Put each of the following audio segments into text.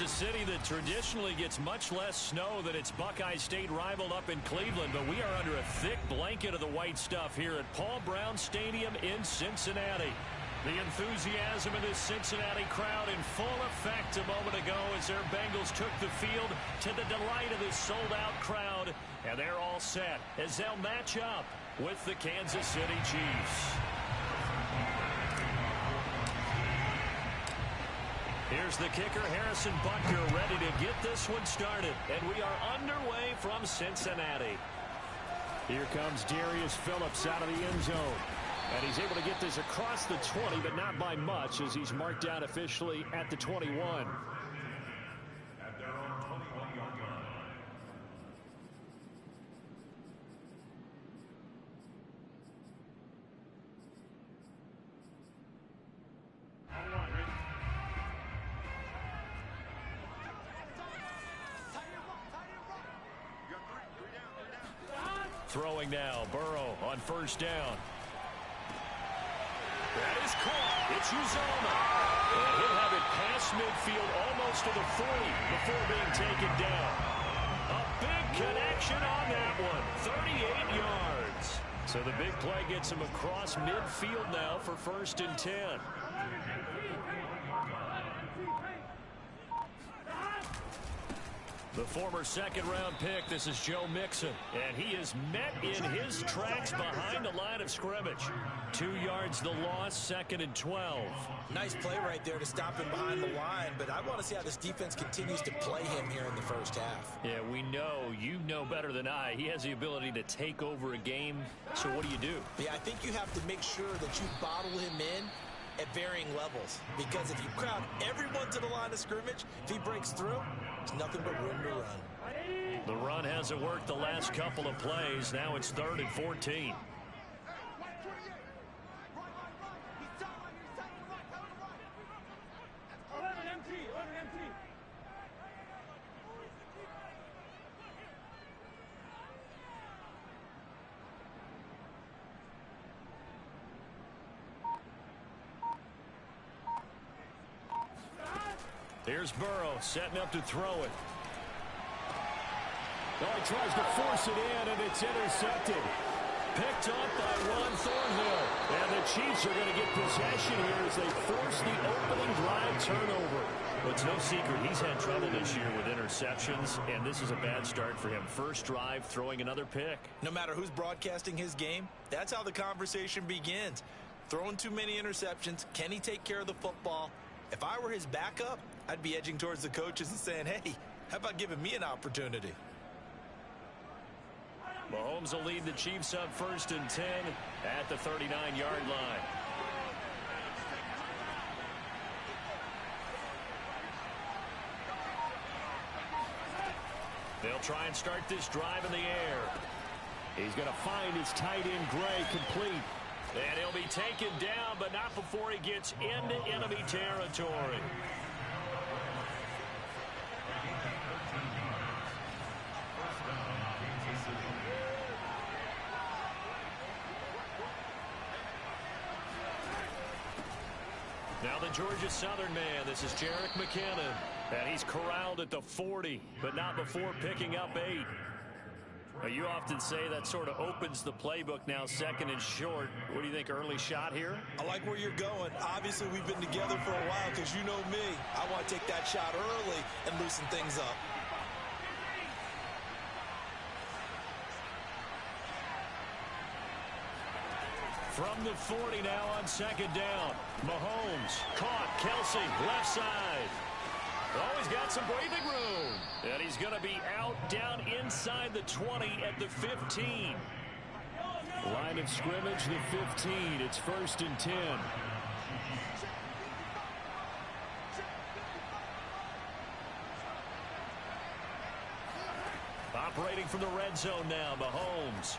a city that traditionally gets much less snow than its Buckeye State rival up in Cleveland, but we are under a thick blanket of the white stuff here at Paul Brown Stadium in Cincinnati. The enthusiasm in this Cincinnati crowd in full effect a moment ago as their Bengals took the field to the delight of this sold-out crowd, and they're all set as they'll match up with the Kansas City Chiefs. Here's the kicker, Harrison Butker, ready to get this one started. And we are underway from Cincinnati. Here comes Darius Phillips out of the end zone. And he's able to get this across the 20, but not by much as he's marked down officially at the 21. At their own 21-yard line. Throwing now, Burrow on first down. That is caught. It's Uzomah. And he'll have it past midfield almost to the 40 before being taken down. A big connection on that one. 38 yards. So the big play gets him across midfield now for 1st and 10. The former second-round pick, this is Joe Mixon, and he is met in his tracks behind the line of scrimmage. 2 yards the loss, 2nd and 12. Nice play right there to stop him behind the line, but I want to see how this defense continues to play him here in the first half. Yeah, we know, you know better than I, he has the ability to take over a game, so what do? Yeah, I think you have to make sure that you bottle him in at varying levels, because if you crowd everyone to the line of scrimmage, if he breaks through, there's nothing but room to run. The run hasn't worked the last couple of plays. Now it's 3rd and 14. Here's Burrow setting up to throw it. Oh, he tries to force it in, and it's intercepted. Picked up by Ron Thornhill. And the Chiefs are going to get possession here as they force the opening drive turnover. But it's no secret he's had trouble this year with interceptions, and this is a bad start for him. First drive, throwing another pick. No matter who's broadcasting his game, that's how the conversation begins. Throwing too many interceptions, can he take care of the football? If I were his backup, I'd be edging towards the coaches and saying, hey, how about giving me an opportunity? Mahomes will lead the Chiefs up 1st and 10 at the 39-yard line. They'll try and start this drive in the air. He's going to find his tight end, Gray, complete. And he'll be taken down, but not before he gets into enemy territory. Now the Georgia Southern man, this is Jerick McKinnon. And he's corralled at the 40, but not before picking up 8. Now, you often say that sort of opens the playbook now, 2nd and short. What do you think, early shot here? I like where you're going. Obviously, we've been together for a while because you know me. I want to take that shot early and loosen things up. From the 40 now on 2nd down. Mahomes caught. Kelsey left side. Oh, he's got some breathing room. And he's going to be out down inside the 20 at the 15. Line of scrimmage, the 15. It's 1st and 10. Operating from the red zone now, Mahomes.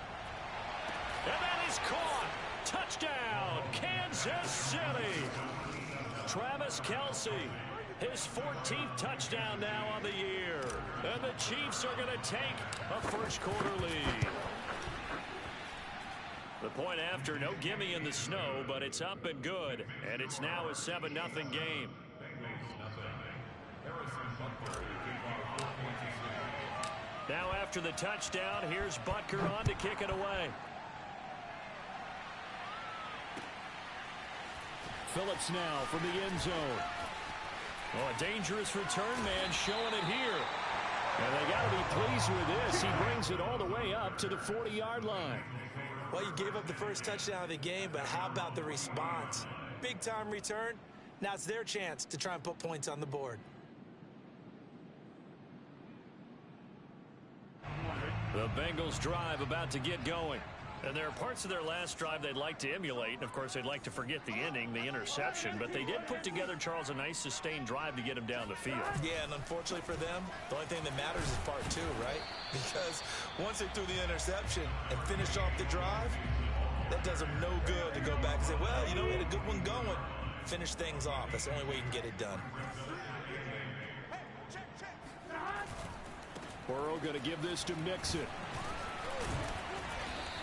And that is caught. Touchdown, Kansas City. Travis Kelsey, his 14th touchdown now on the year. And the Chiefs are going to take a first-quarter lead. The point after, no gimme in the snow, but it's up and good. And it's now a 7-0 game. after the touchdown. Here's Butker on to kick it away. Phillips now from the end zone. Oh, a dangerous return man showing it here. And they got to be pleased with this. He brings it all the way up to the 40-yard line. Well, you gave up the first touchdown of the game, but how about the response? Big-time return. Now it's their chance to try and put points on the board. The Bengals drive about to get going. And there are parts of their last drive they'd like to emulate. And, of course, they'd like to forget the ending, the interception. But they did put together, Charles, a nice sustained drive to get him down the field. Yeah, and unfortunately for them, the only thing that matters is part two, right? Because once they threw the interception and finished off the drive, that does them no good to go back and say, well, you know, we had a good one going. Finish things off. That's the only way you can get it done. Burrow going to give this to Mixon.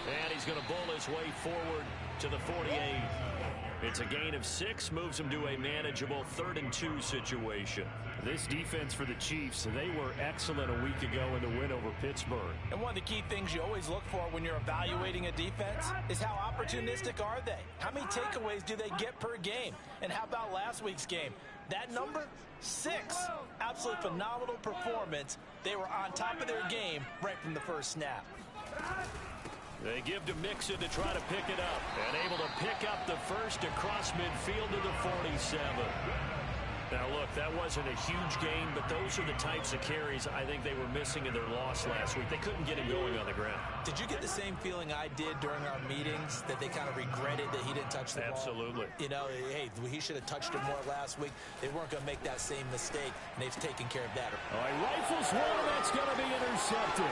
And he's going to bowl his way forward to the 48. It's a gain of 6, moves him to a manageable 3rd and 2 situation. This defense for the Chiefs, they were excellent a week ago in the win over Pittsburgh. And one of the key things you always look for when you're evaluating a defense is how opportunistic are they? How many takeaways do they get per game? And how about last week's game? That number, 6. Absolutely phenomenal performance. They were on top of their game right from the first snap. They give to Mixon to try to pick it up. And able to pick up the first across midfield to the 47. Now, look, that wasn't a huge gain, but those are the types of carries I think they were missing in their loss last week. They couldn't get him going on the ground. Did you get the same feeling I did during our meetings, that they kind of regretted that he didn't touch the ball? Absolutely. You know, hey, he should have touched it more last week. They weren't going to make that same mistake, and they've taken care of that. All right, rifles one, that's going to be intercepted.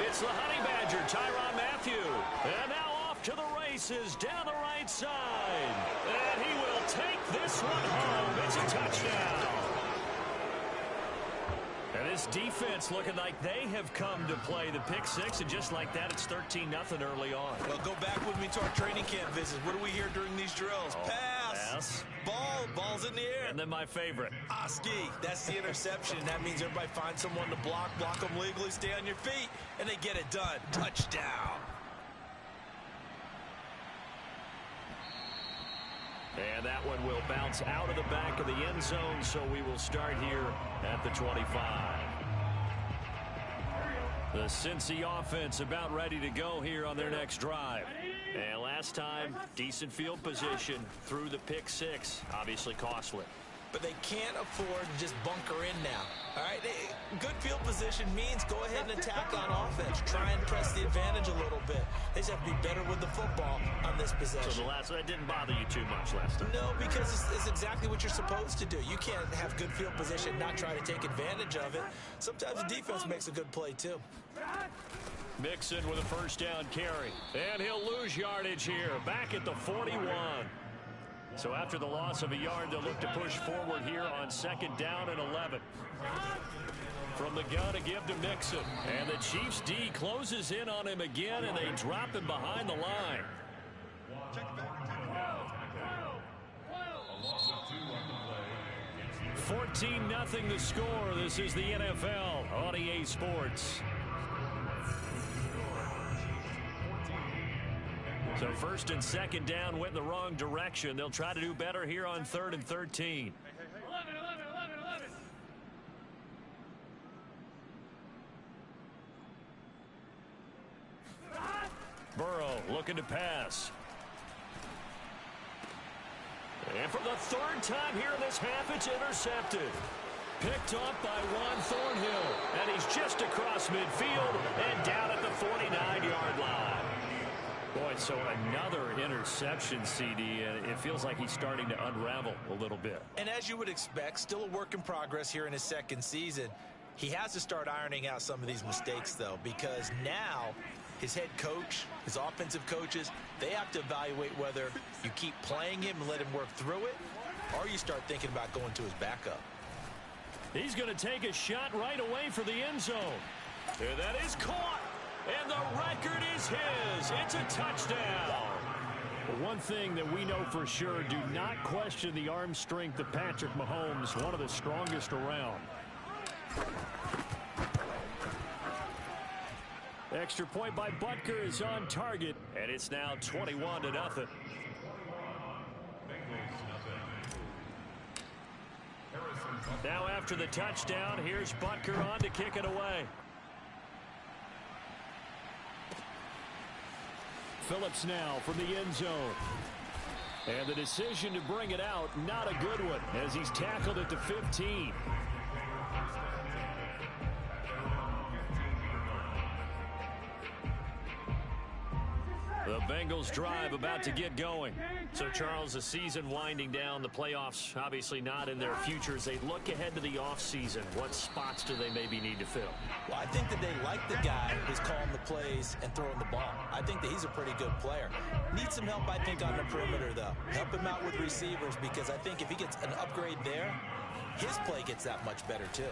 It's the Honey Badger, Tyrann Mathieu. And now off to the races down the right side. And he will take this one home. It's a touchdown. And this defense looking like they have come to play the pick 6. And just like that, it's 13-0 early on. Well, go back with me to our training camp visits. What do we hear during these drills? Pass. Ball's in the air. And then my favorite. Ski. That's the interception. That means everybody finds someone to block them legally, stay on your feet, and they get it done. Touchdown. And that one will bounce out of the back of the end zone, so we will start here at the 25. The Cincy offense about ready to go here on their next drive. And last time, decent field position through the pick 6. Obviously costly. But they can't afford to just bunker in now. All right, good field position means go ahead and attack on offense. Try and press the advantage a little bit. They just have to be better with the football on this possession. So that didn't bother you too much last time? No, because it's exactly what you're supposed to do. You can't have good field position and not try to take advantage of it. Sometimes the defense makes a good play, too. Mixon with a first down carry. And he'll lose yardage here. Back at the 41. So after the loss of a yard, they'll look to push forward here on 2nd down and 11. From the gun to give to Mixon. And the Chiefs D closes in on him again, and they drop him behind the line. $14-0 the score. This is the NFL on EA Sports. So 1st and 2nd down went in the wrong direction. They'll try to do better here on 3rd and 13. 11. Burrow looking to pass. And for the 3rd time here in this half, it's intercepted. Picked off by Juan Thornhill. And he's just across midfield and down at the 49-yard line. Boy, so another interception, CD, and it feels like he's starting to unravel a little bit. And as you would expect, still a work in progress here in his 2nd season. He has to start ironing out some of these mistakes, though, because now his head coach, his offensive coaches, they have to evaluate whether you keep playing him and let him work through it, or you start thinking about going to his backup. He's going to take a shot right away for the end zone. And that is caught. And the record is his. It's a touchdown. But one thing that we know for sure, do not question the arm strength of Patrick Mahomes, one of the strongest around. Extra point by Butker is on target, and it's now 21-0. Now after the touchdown, here's Butker on to kick it away. Phillips now from the end zone. And the decision to bring it out, not a good one, as he's tackled at the 15. The Bengals drive about to get going. So, Charles, the season winding down, the playoffs obviously not in their future. As they look ahead to the offseason, what spots do they maybe need to fill? Well, I think that they like the guy who's calling the plays and throwing the ball. I think that he's a pretty good player. Needs some help, I think, on the perimeter, though. Help him out with receivers, because I think if he gets an upgrade there, his play gets that much better, too.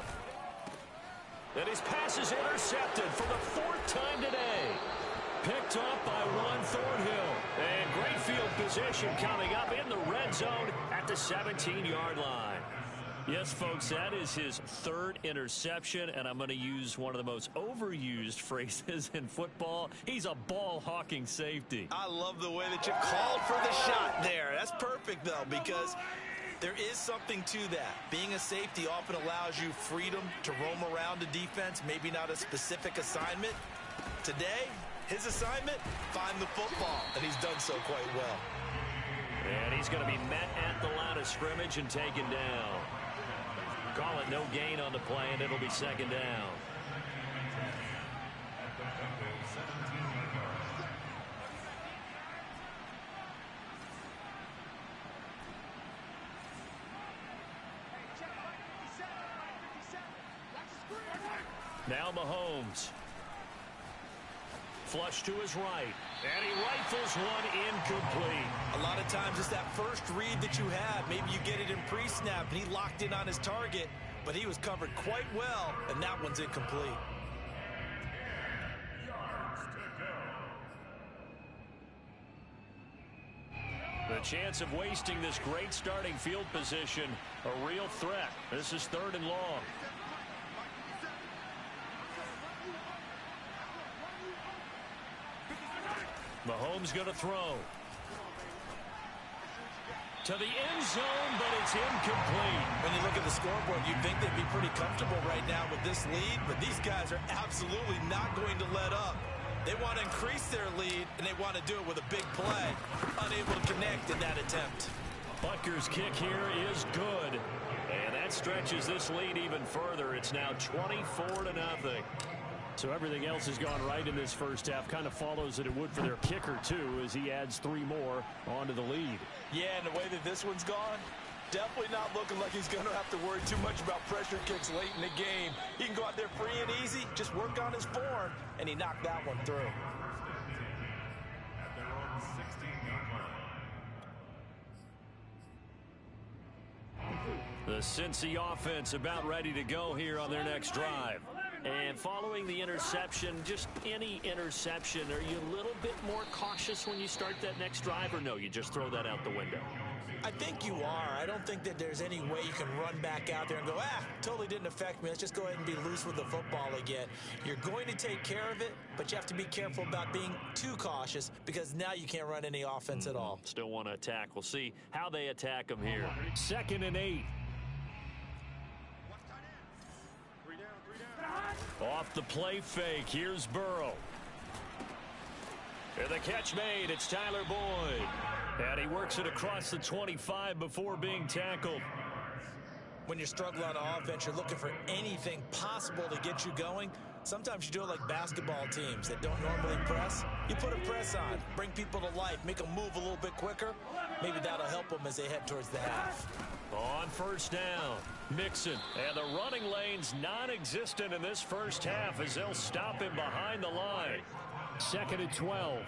And his pass is intercepted for the 4th time today. Picked up by one Thornhill. And great field position coming up in the red zone at the 17-yard line. Yes, folks, that is his 3rd interception, and I'm going to use one of the most overused phrases in football. He's a ball-hawking safety. I love the way that you called for the shot there. That's perfect, though, because there is something to that. Being a safety often allows you freedom to roam around the defense, maybe not a specific assignment. Today, his assignment, find the football, and he's done so quite well. And he's going to be met at the line of scrimmage and taken down. Call it no gain on the play, and it'll be 2nd down. Now Mahomes. Flush to his right, and he rifles one incomplete. A lot of times it's that first read that you have. Maybe you get it in pre-snap, and he locked in on his target, but he was covered quite well, and that one's incomplete. The chance of wasting this great starting field position, a real threat. This is 3rd and long. Mahomes going to throw. To the end zone, but it's incomplete. When you look at the scoreboard, you'd think they'd be pretty comfortable right now with this lead, but these guys are absolutely not going to let up. They want to increase their lead, and they want to do it with a big play. Unable to connect in that attempt. Butker's kick here is good. And that stretches this lead even further. It's now 24-0. So everything else has gone right in this first half. Kind of follows that it would for their kicker, too, as he adds 3 more onto the lead. Yeah, and the way that this one's gone, definitely not looking like he's going to have to worry too much about pressure kicks late in the game. He can go out there free and easy, just work on his form, and he knocked that one through. The Cincy offense about ready to go here on their next drive. And following the interception, just any interception, are you a little bit more cautious when you start that next drive, or no, you just throw that out the window? I think you are. I don't think that there's any way you can run back out there and go, totally didn't affect me. Let's just go ahead and be loose with the football again. You're going to take care of it, but you have to be careful about being too cautious, because now you can't run any offense at all. Still want to attack. We'll see how they attack them here. 2nd and 8. Off the play fake, here's Burrow. And the catch made, it's Tyler Boyd. And he works it across the 25 before being tackled. When you're struggling on offense, you're looking for anything possible to get you going. Sometimes you do it like basketball teams that don't normally press. You put a press on, bring people to life, make them move a little bit quicker. Maybe that'll help them as they head towards the half. On 1st down, Mixon. And the running lane's non-existent in this first half as they'll stop him behind the line. 2nd and 12.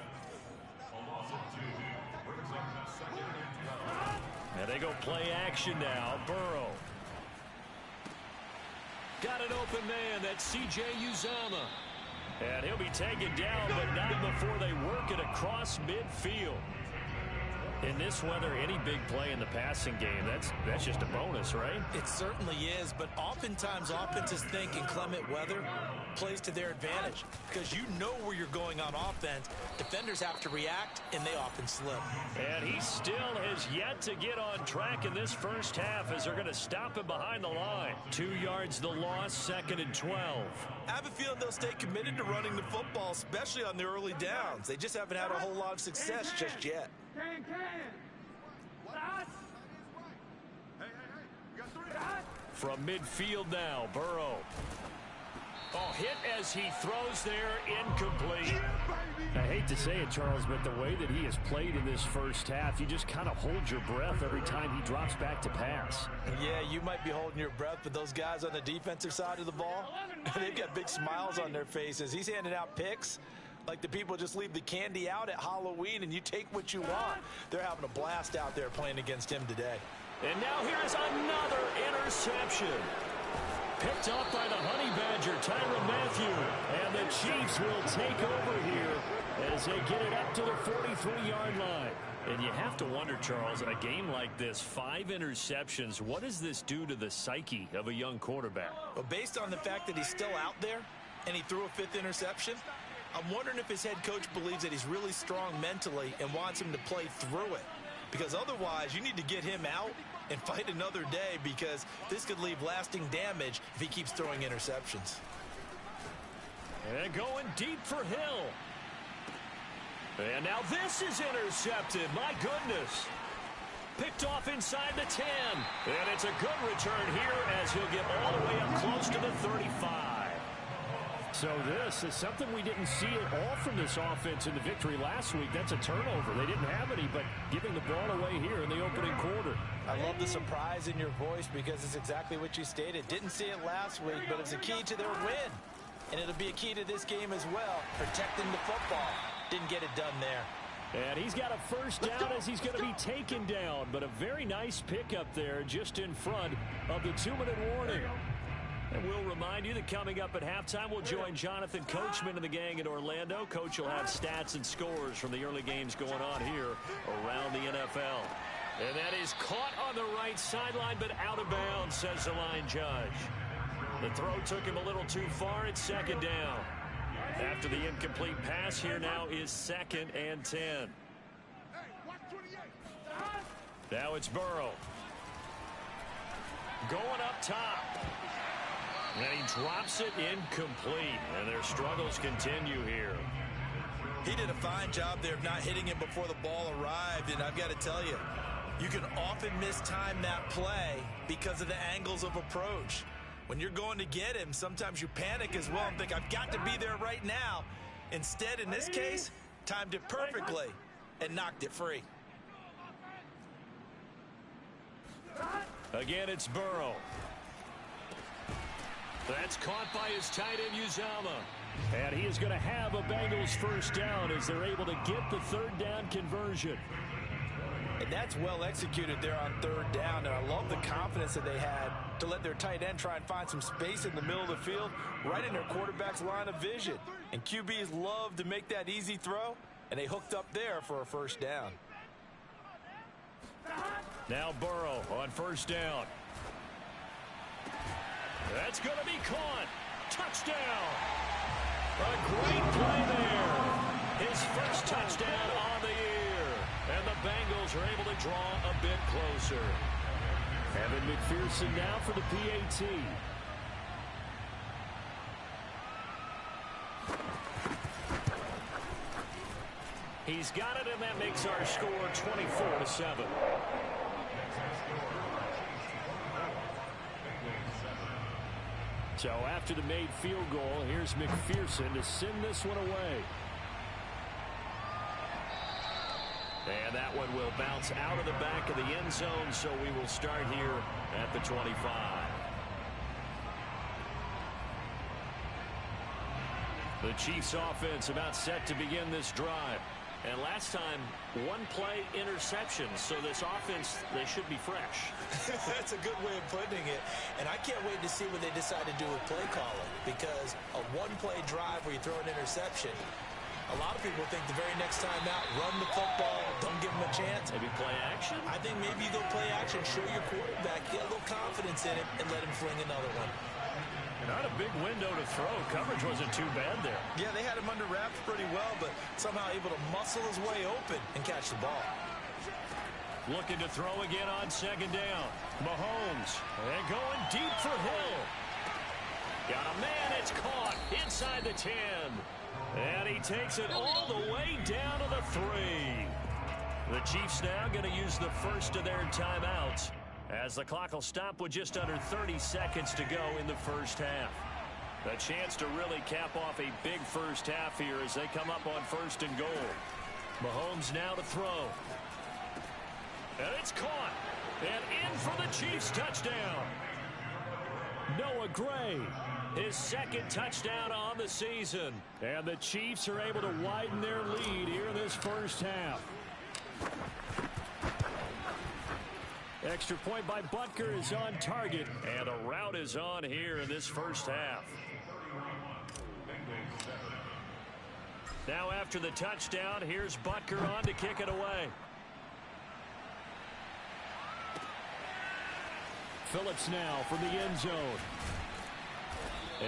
And they go play action now. Burrow. Got an open man. That's C.J. Uzomah. And he'll be taken down, but not before they work it across midfield. In this weather, any big play in the passing game, that's just a bonus, right? It certainly is, but oftentimes offenses think inclement weather plays to their advantage because you know where you're going on offense. Defenders have to react, and they often slip. And he still has yet to get on track in this first half as they're going to stop him behind the line. 2 yards the loss, 2nd and 12. I have a feeling they'll stay committed to running the football, especially on the early downs. They just haven't had a whole lot of success just yet. From midfield now, Burrow. Oh, hit as he throws there, incomplete. I hate to say it, Charles, but the way that he has played in this first half, you just kind of hold your breath every time he drops back to pass. Yeah, you might be holding your breath, but those guys on the defensive side of the ball, they've got big smiles on their faces. He's handing out picks like the people just leave the candy out at Halloween and you take what you want. They're having a blast out there playing against him today. And now here's another interception. Picked up by the Honey Badger, Tyrann Mathieu. And the Chiefs will take over here as they get it up to the 43-yard line. And you have to wonder, Charles, in a game like this, 5 interceptions, what does this do to the psyche of a young quarterback? Well, based on the fact that he's still out there and he threw a 5th interception, I'm wondering if his head coach believes that he's really strong mentally and wants him to play through it. Because otherwise, you need to get him out and fight another day because this could leave lasting damage if he keeps throwing interceptions. And going deep for Hill. And now this is intercepted. My goodness. Picked off inside the 10. And it's a good return here as he'll get all the way up close to the 35. So this is something we didn't see at all from this offense in the victory last week. That's a turnover. They didn't have any, but giving the ball away here in the opening quarter. I love the surprise in your voice because it's exactly what you stated. Didn't see it last week, but it's a key to their win. And it'll be a key to this game as well, protecting the football. Didn't get it done there. And he's got a first down as he's going to be taken down, but a very nice pickup there just in front of the 2-minute warning. And we'll remind you that coming up at halftime, we'll join Jonathan Coachman and the gang in Orlando. Coach will have stats and scores from the early games going on here around the NFL. And that is caught on the right sideline, but out of bounds, says the line judge. The throw took him a little too far. It's 2nd down. After the incomplete pass, here now is 2nd and 10. Now it's Burrow. Going up top. And he drops it incomplete. And their struggles continue here. He did a fine job there of not hitting him before the ball arrived. And I've got to tell you, you can often mistime that play because of the angles of approach. When you're going to get him, sometimes you panic as well and think, I've got to be there right now. Instead, in this case, timed it perfectly and knocked it free. Again, it's Burrow. That's caught by his tight end, Uzama. And he is going to have a Bengals first down as they're able to get the 3rd down conversion. And that's well executed there on 3rd down. And I love the confidence that they had to let their tight end try and find some space in the middle of the field, right in their quarterback's line of vision. And QBs love to make that easy throw, and they hooked up there for a first down. Now Burrow on 1st down. That's going to be caught. Touchdown. A great play there. His first touchdown on the year. And the Bengals are able to draw a bit closer. Evan McPherson now for the PAT. He's got it, and that makes our score 24-7. So after the made field goal, here's McPherson to send this one away. And that one will bounce out of the back of the end zone, so we will start here at the 25. The Chiefs offense about set to begin this drive. And last time, 1-play interception. So this offense, they should be fresh. That's a good way of putting it. And I can't wait to see what they decide to do with play calling. Because a 1-play drive where you throw an interception, A lot of people think the very next time out, run the football, don't give them a chance. Maybe play action? I think maybe you go play action, show your quarterback, get a little confidence in it, and let him fling another one. Not a big window to throw. Coverage wasn't too bad there. Yeah, they had him under wraps pretty well, but somehow able to muscle his way open and catch the ball. Looking to throw again on second down. Mahomes. And going deep for Hill. Got a man. It's caught inside the 10. And he takes it all the way down to the 3. The Chiefs now going to use the first of their timeouts, as the clock will stop with just under 30 seconds to go in the first half. A chance to really cap off a big first half here as they come up on 1st and goal. Mahomes now to throw. And it's caught. And in for the Chiefs touchdown. Noah Gray, his 2nd touchdown on the season. And the Chiefs are able to widen their lead here in this first half. Extra point by Butker is on target, and a route is on here in this first half. Now after the touchdown, here's Butker on to kick it away. Phillips now from the end zone.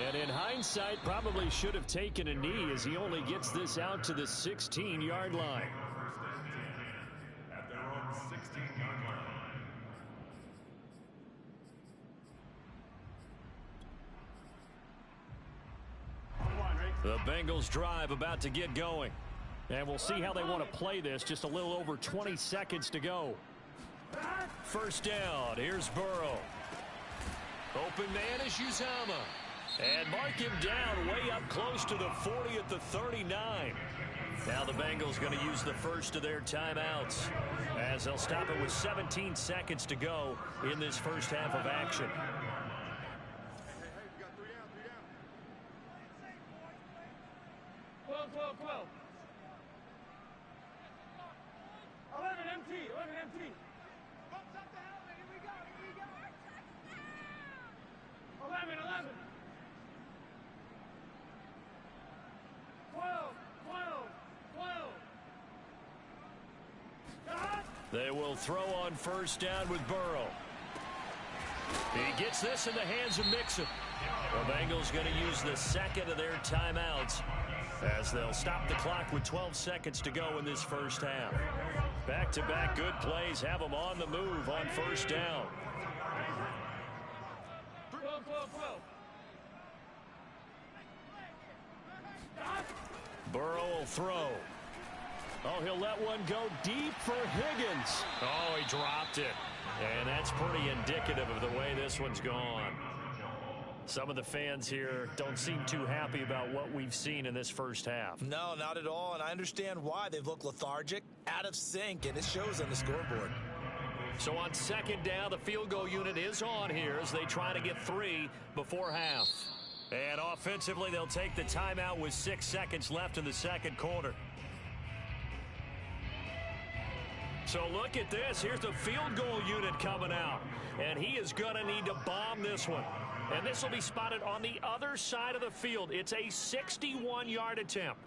And in hindsight, probably should have taken a knee as he only gets this out to the 16-yard line. The Bengals drive about to get going. And we'll see how they want to play this. Just a little over 20 seconds to go. First down. Here's Burrow. Open man is Uzama. And mark him down way up close to the 40 at the 39. Now the Bengals going to use the first of their timeouts, as they'll stop it with 17 seconds to go in this first half of action. They will throw on first down with Burrow. He gets this in the hands of Mixon. The Bengals going to use the 2nd of their timeouts, as they'll stop the clock with 12 seconds to go in this first half. Back-to-back good plays have them on the move on first down. Burrow will throw. Oh, he'll let one go deep for Higgins. Oh, he dropped it. And that's pretty indicative of the way this one's gone. Some of the fans here don't seem too happy about what we've seen in this first half. No, not at all, and I understand why. They've looked lethargic, out of sync, and it shows on the scoreboard. So on second down, the field goal unit is on here as they try to get 3 before half. And offensively, they'll take the timeout with 6 seconds left in the second quarter. So look at this. Here's the field goal unit coming out. And he is going to need to bomb this one. And this will be spotted on the other side of the field. It's a 61-yard attempt.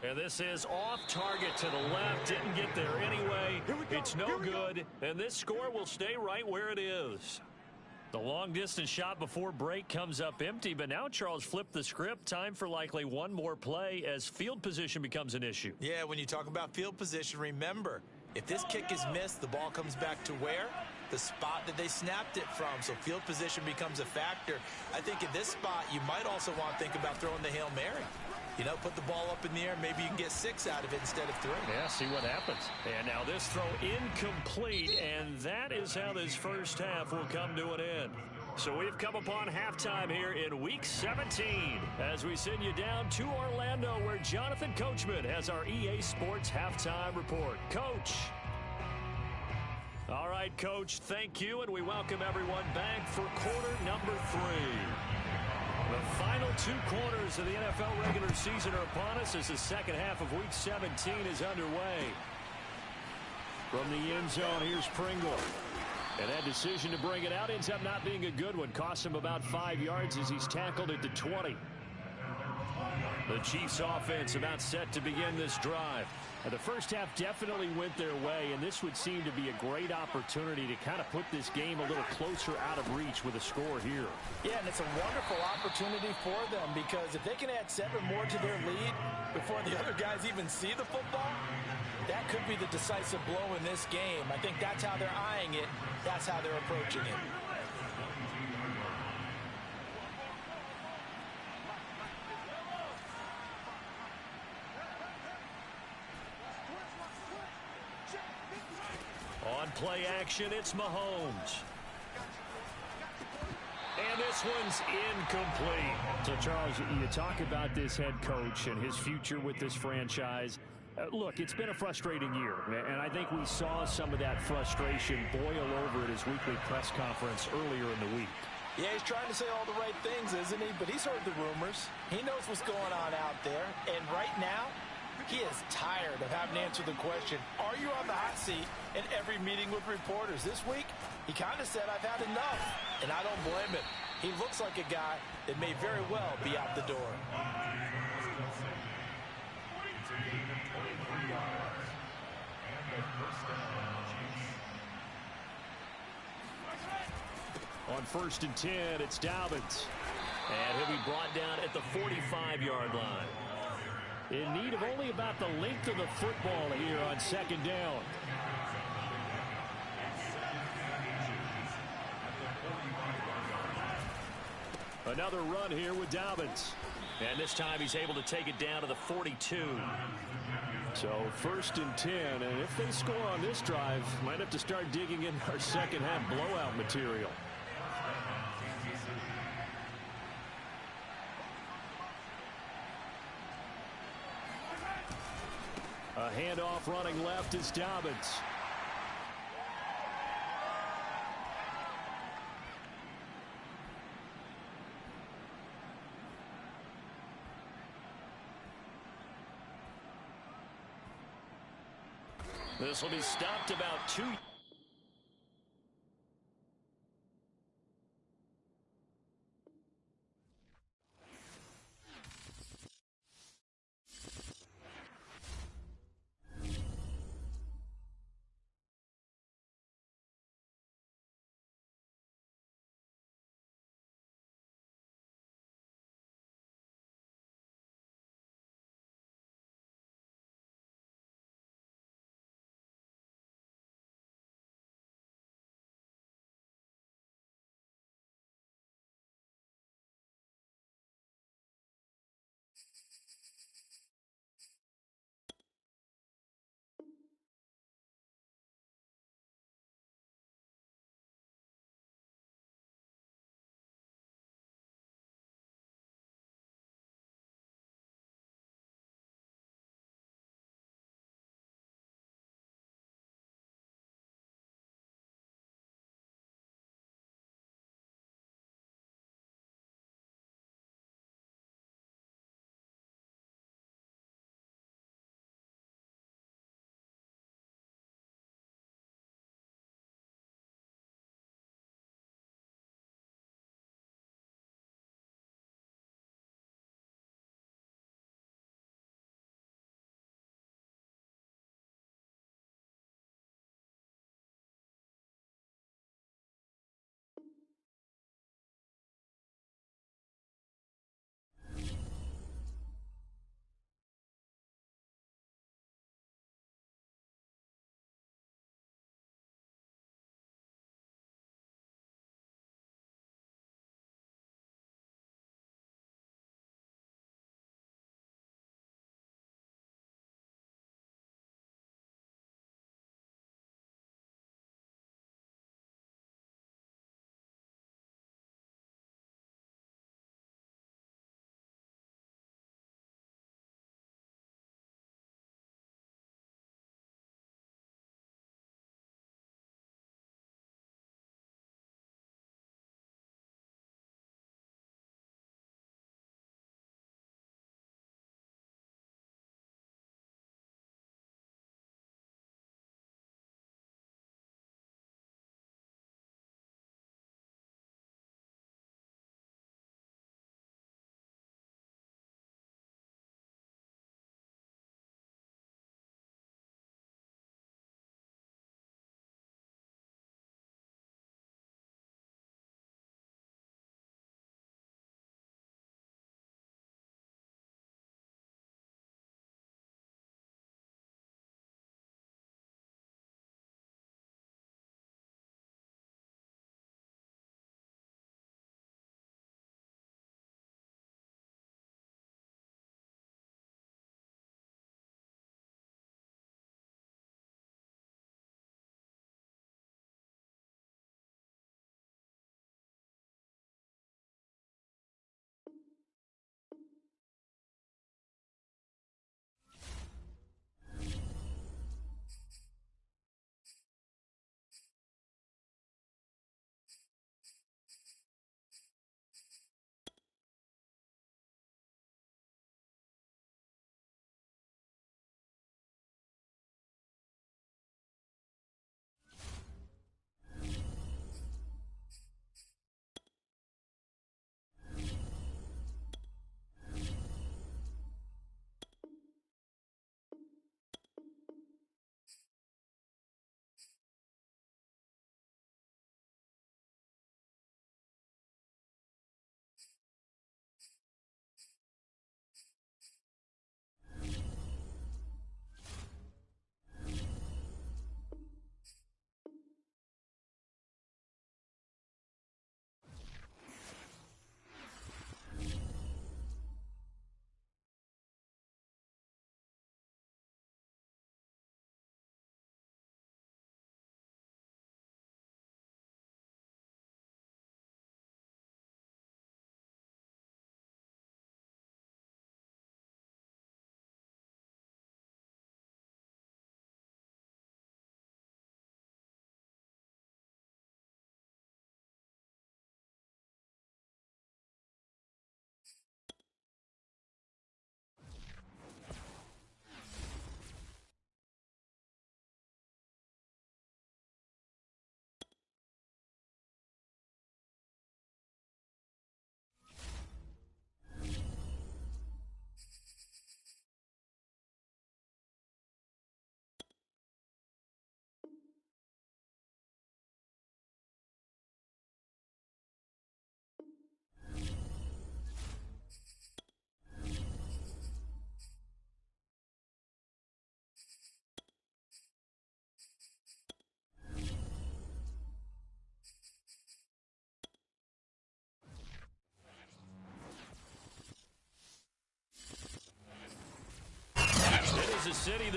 And this is off target to the left. Didn't get there anyway. It's no good. And this score will stay right where it is. The long-distance shot before break comes up empty, but now Charles flipped the script. Time for likely one more play as field position becomes an issue. Yeah, when you talk about field position, remember, if this kick is missed, the ball comes back to where? The spot that they snapped it from. So field position becomes a factor. I think in this spot, you might also want to think about throwing the Hail Mary. You know, put the ball up in the air. Maybe you can get 6 out of it instead of 3. Yeah, see what happens. And now this throw incomplete, and that is how this first half will come to an end. So we've come upon halftime here in Week 17 as we send you down to Orlando, where Jonathan Coachman has our EA Sports Halftime Report. Coach. All right, Coach, thank you, and we welcome everyone back for quarter number 3. The final 2 quarters of the NFL regular season are upon us as the second half of Week 17 is underway. From the end zone, here's Pringle. And that decision to bring it out ends up not being a good one. Costs him about 5 yards as he's tackled at the 20. The Chiefs offense about set to begin this drive. The first half definitely went their way, and this would seem to be a great opportunity to kind of put this game a little closer out of reach with a score here. Yeah, and it's a wonderful opportunity for them because if they can add 7 more to their lead before the other guys even see the football, that could be the decisive blow in this game. I think that's how they're eyeing it. That's how they're approaching it. On play action, it's Mahomes. And this one's incomplete. So, Charles, you talk about this head coach and his future with this franchise. Look, it's been a frustrating year, and I think we saw some of that frustration boil over at his weekly press conference earlier in the week. Yeah, he's trying to say all the right things, isn't he? But he's heard the rumors. He knows what's going on out there. And right now, he is tired of having to answer the question, are you on the hot seat in every meeting with reporters? This week, he kind of said, I've had enough. And I don't blame him. He looks like a guy that may very well be out the door. On 1st and 10, it's Dobbins. And he'll be brought down at the 45-yard line. In need of only about the length of the football here on 2nd down. Another run here with Dobbins. And this time he's able to take it down to the 42. So 1st and 10, and if they score on this drive, might have to start digging in our second half blowout material. A handoff running left is Dobbins. This will be stopped about 2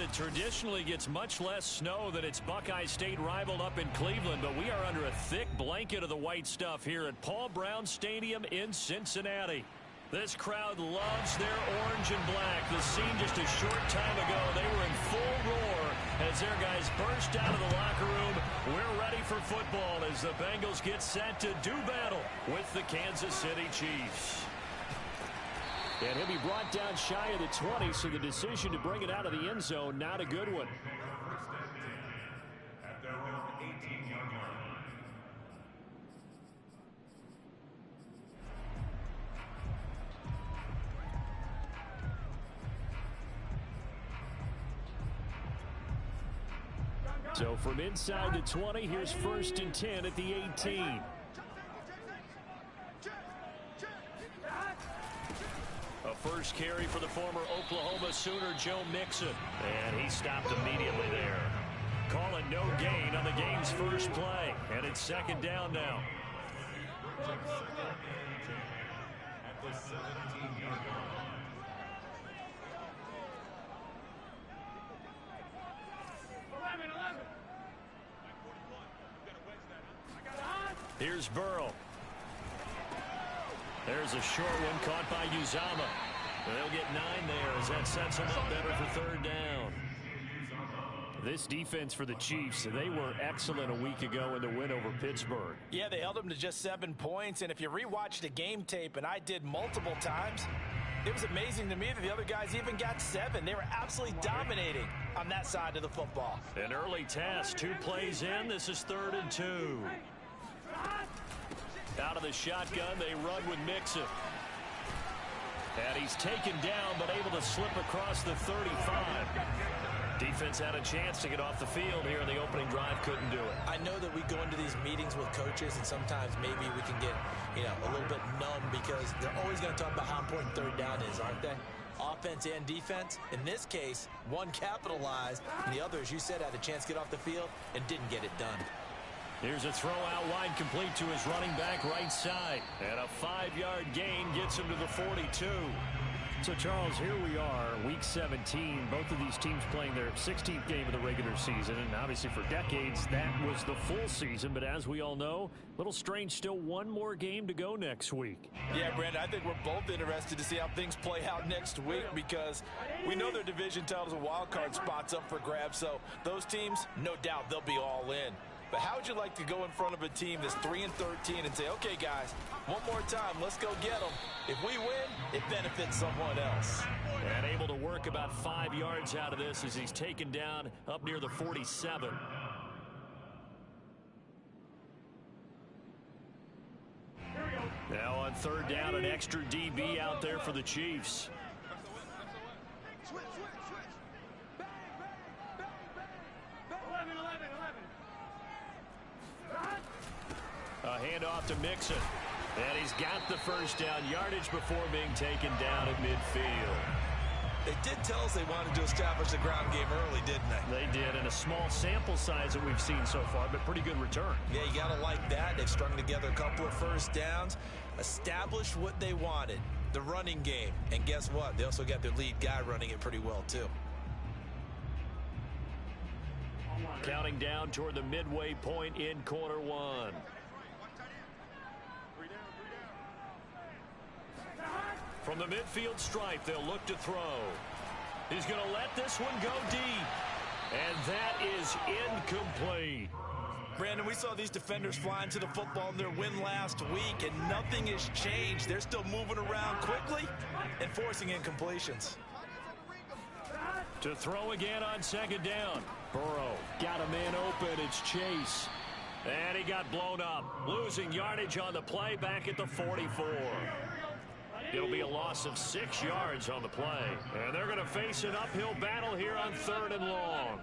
it traditionally gets much less snow than its Buckeye State rival up in Cleveland, but we are under a thick blanket of the white stuff here at Paul Brown Stadium in Cincinnati. This crowd loves their orange and black. The scene just a short time ago, they were in full roar as their guys burst out of the locker room. We're ready for football as the Bengals get set to do battle with the Kansas City Chiefs. And he'll be brought down shy of the 20, so the decision to bring it out of the end zone, not a good one. So from inside the 20, here's 1st and 10 at the 18. A first carry for the former Oklahoma Sooner, Joe Mixon. And he stopped immediately there. Calling no gain on the game's first play. And it's 2nd down now. Here's Burrow. There's a short one caught by Uzama. They'll get 9 there as that sets them up better for 3rd down. This defense for the Chiefs, they were excellent a week ago in the win over Pittsburgh. Yeah, they held them to just 7 points, and if you rewatch the game tape, and I did multiple times, it was amazing to me that the other guys even got 7. They were absolutely dominating on that side of the football. An early task, 2 plays in. This is 3rd and 2. Out of the shotgun, they run with Mixon. And he's taken down, but able to slip across the 35. Defense had a chance to get off the field here in the opening drive, couldn't do it. I know that we go into these meetings with coaches, and sometimes maybe we can get, a little bit numb because they're always going to talk about how important 3rd down is, aren't they? Offense and defense. In this case, one capitalized, and the other, as you said, had a chance to get off the field and didn't get it done. Here's a throw out wide, complete to his running back right side. And a 5-yard gain gets him to the 42. So, Charles, here we are, Week 17. Both of these teams playing their 16th game of the regular season. And obviously for decades, that was the full season. But as we all know, a little strange, still one more game to go next week. Yeah, Brandon, I think we're both interested to see how things play out next week because we know their division titles and wild card spots up for grabs. So those teams, no doubt, they'll be all in. But how would you like to go in front of a team that's 3-13 and say, okay, guys, one more time, let's go get them. If we win, it benefits someone else. And able to work about 5 yards out of this as he's taken down up near the 47. Now on 3rd down, an extra DB out there for the Chiefs. A handoff to Mixon. And he's got the 1st down, yardage before being taken down at midfield. They did tell us they wanted to establish the ground game early, didn't they? They did, and a small sample size that we've seen so far, but pretty good return. Yeah, you got to like that. They've strung together a couple of 1st downs, established what they wanted, the running game. And guess what? They also got their lead guy running it pretty well, too. Counting down toward the midway point in quarter 1. From the midfield stripe, they'll look to throw. He's going to let this one go deep. And that is incomplete. Brandon, we saw these defenders flying to the football in their win last week, and nothing has changed. They're still moving around quickly and forcing incompletions. To throw again on 2nd down. Burrow got a man open. It's Chase. And he got blown up. Losing yardage on the play back at the 44. It'll be a loss of 6 yards on the play. And they're going to face an uphill battle here on 3rd and long.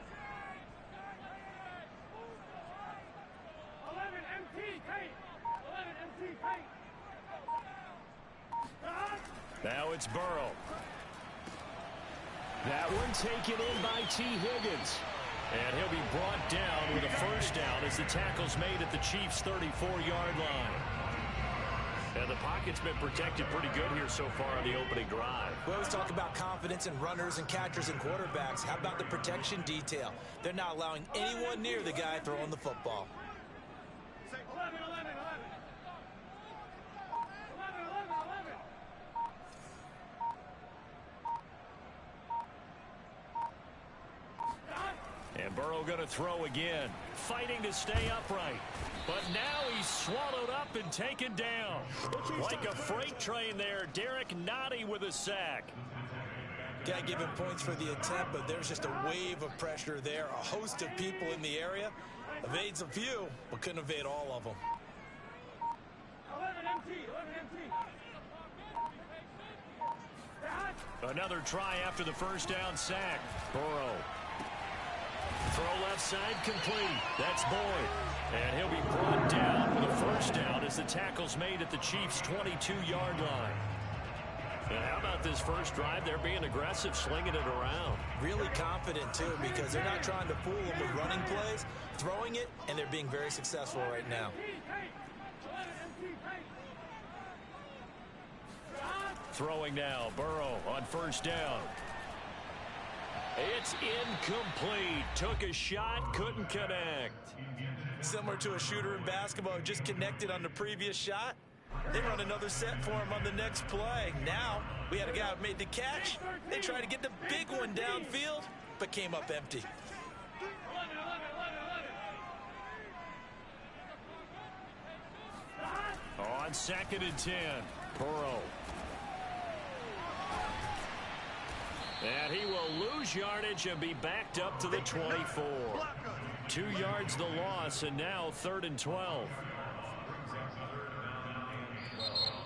Now it's Burrow. That one taken in by T. Higgins. And he'll be brought down with a 1st down as the tackle's made at the Chiefs' 34-yard line. And the pocket's been protected pretty good here so far on the opening drive. We always talk about confidence in runners and catchers and quarterbacks. How about the protection detail? They're not allowing anyone near the guy throwing the football. And Burrow going to throw again, fighting to stay upright. But now he's swallowed up and taken down. Like a freight train there, Derek Nottie with a sack. Can't give him points for the attempt, but there's just a wave of pressure there. A host of people in the area. Evades a few, but couldn't evade all of them. 11 MT. Another try after the first down sack. Burrow. Throw left side complete. That's Boyd. And he'll be brought down with a first down as the tackle's made at the Chiefs' 22-yard line. And how about this first drive? They're being aggressive, slinging it around. Really confident, too, because they're not trying to fool them with running plays, throwing it, and they're being very successful right now. Throwing now, Burrow on first down. It's incomplete. Took a shot, couldn't connect. Similar to a shooter in basketball who just connected on the previous shot. They run another set for him on the next play. Now, we had a guy who made the catch. They tried to get the big one downfield, but came up empty. On 2nd and 10, Burrow. And he will lose yardage and be backed up to the 24. 2 yards the loss, and now 3rd and 12.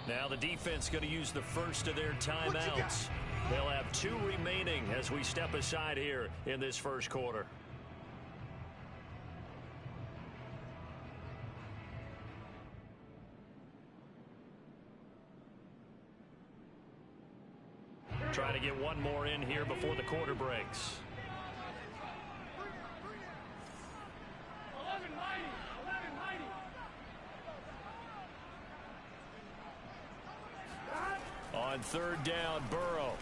Now the defense going to use the first of their timeouts. They'll have 2 remaining as we step aside here in this first quarter. Trying to get one more in here before the quarter breaks. On 3rd down, Burrow.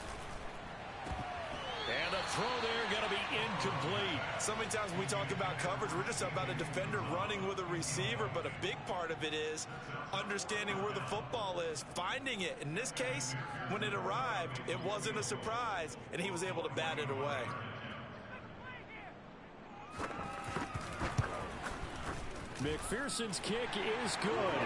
And the throw there going to be incomplete. So many times when we talk about coverage, we're just about a defender running with a receiver, but a big part of it is understanding where the football is, finding it. In this case, when it arrived, it wasn't a surprise, and he was able to bat it away. McPherson's kick is good,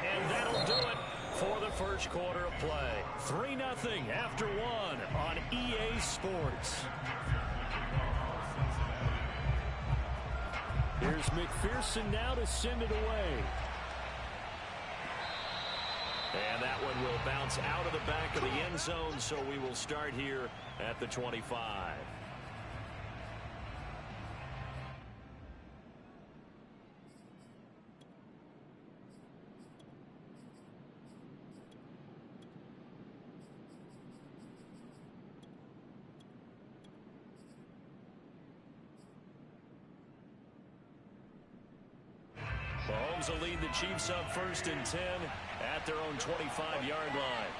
and that'll do it for the first quarter of play. 3-0 after 1 on EA Sports. Here's McPherson now to send it away. And that one will bounce out of the back of the end zone, so we will start here at the 25. Mahomes will lead the Chiefs up 1st and 10 at their own 25-yard line.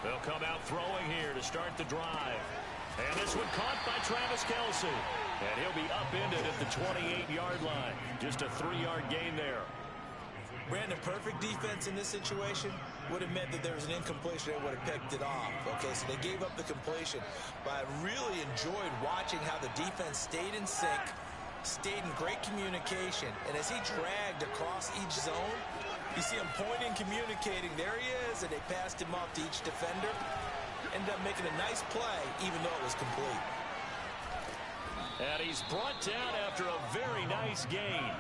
They'll come out throwing here to start the drive. And this one caught by Travis Kelce. And he'll be upended at the 28-yard line. Just a 3-yard gain there. Brandon, perfect defense in this situation would have meant that there was an incompletion that would have picked it off. Okay, so they gave up the completion. But I really enjoyed watching how the defense stayed in sync, stayed in great communication. And as he dragged across each zone, you see him pointing, communicating. There he is, and they passed him off to each defender. Ended up making a nice play, even though it was complete. And he's brought down after a very nice gain.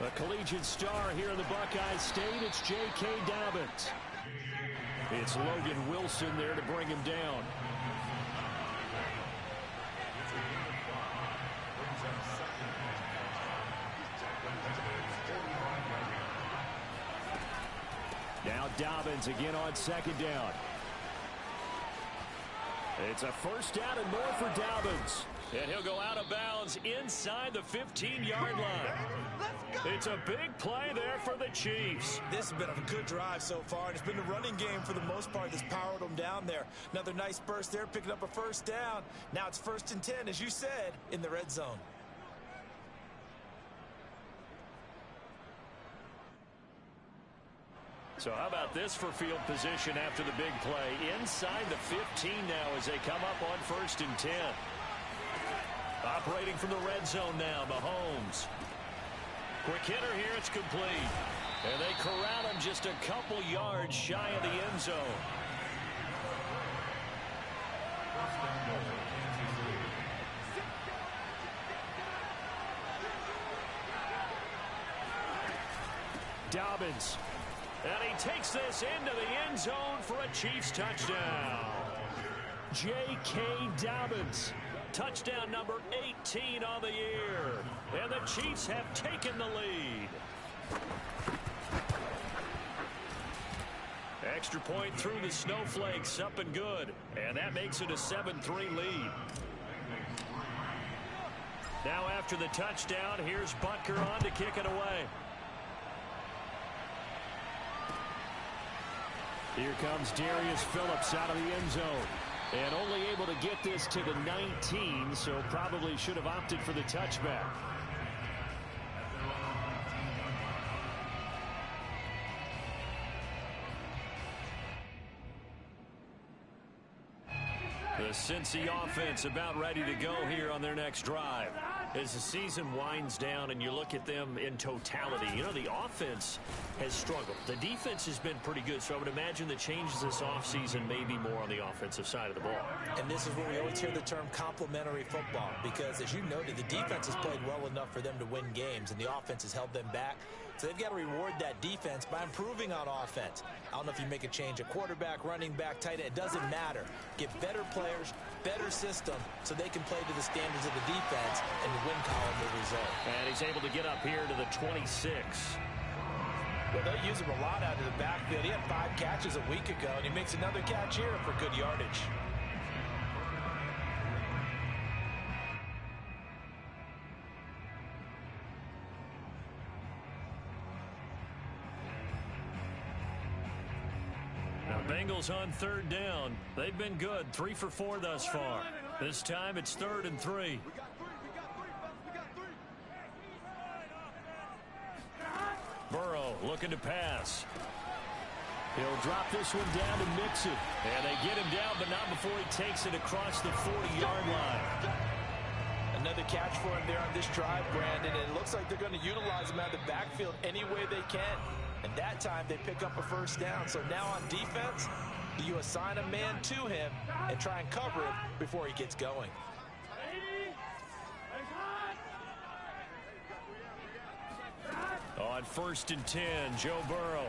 A collegiate star here in the Buckeye State, it's J.K. Dobbins. It's Logan Wilson there to bring him down. Dobbins again on second down. It's a first down and more for Dobbins. And he'll go out of bounds inside the 15-yard line. It's a big play there for the Chiefs. This has been a good drive so far, and it's been the running game for the most part that's powered them down there. Another nice burst there, picking up a first down. Now it's 1st and 10, as you said, in the red zone. So how about this for field position after the big play? Inside the 15 now as they come up on 1st and 10. Operating from the red zone now, Mahomes. Quick hitter here, it's complete. And they corral him just a couple yards shy of the end zone. Dobbins. And he takes this into the end zone for a Chiefs touchdown. J.K. Dobbins. Touchdown number 18 on the year. And the Chiefs have taken the lead. Extra point through the snowflakes, up and good. And that makes it a 7-3 lead. Now after the touchdown, here's Butker on to kick it away. Here comes Darius Phillips out of the end zone. And only able to get this to the 19, so probably should have opted for the touchback. The Cincy offense about ready to go here on their next drive. As the season winds down and you look at them in totality, you know, the offense has struggled. The defense has been pretty good, so I would imagine the changes this offseason may be more on the offensive side of the ball. And this is where we always hear the term complementary football, because as you noted, the defense has played well enough for them to win games, and the offense has held them back. So they've got to reward that defense by improving on offense. I don't know if you make a change at quarterback, running back, tight end. It doesn't matter. Get better players, better system, so they can play to the standards of the defense, and the win column will result. And he's able to get up here to the 26. Well, they use him a lot out of the backfield. He had 5 catches a week ago, and he makes another catch here for good yardage. Bengals on 3rd down. They've been good, 3 for 4 thus far. This time it's 3rd and 3. Burrow looking to pass. He'll drop this one down to Mixon. And they get him down, but not before he takes it across the 40-yard line. Another catch for him there on this drive, Brandon. And it looks like they're going to utilize him out of the backfield any way they can. And that time they pick up a first down. So now on defense, you assign a man to him and try and cover it before he gets going. On 1st and 10, Joe Burrow.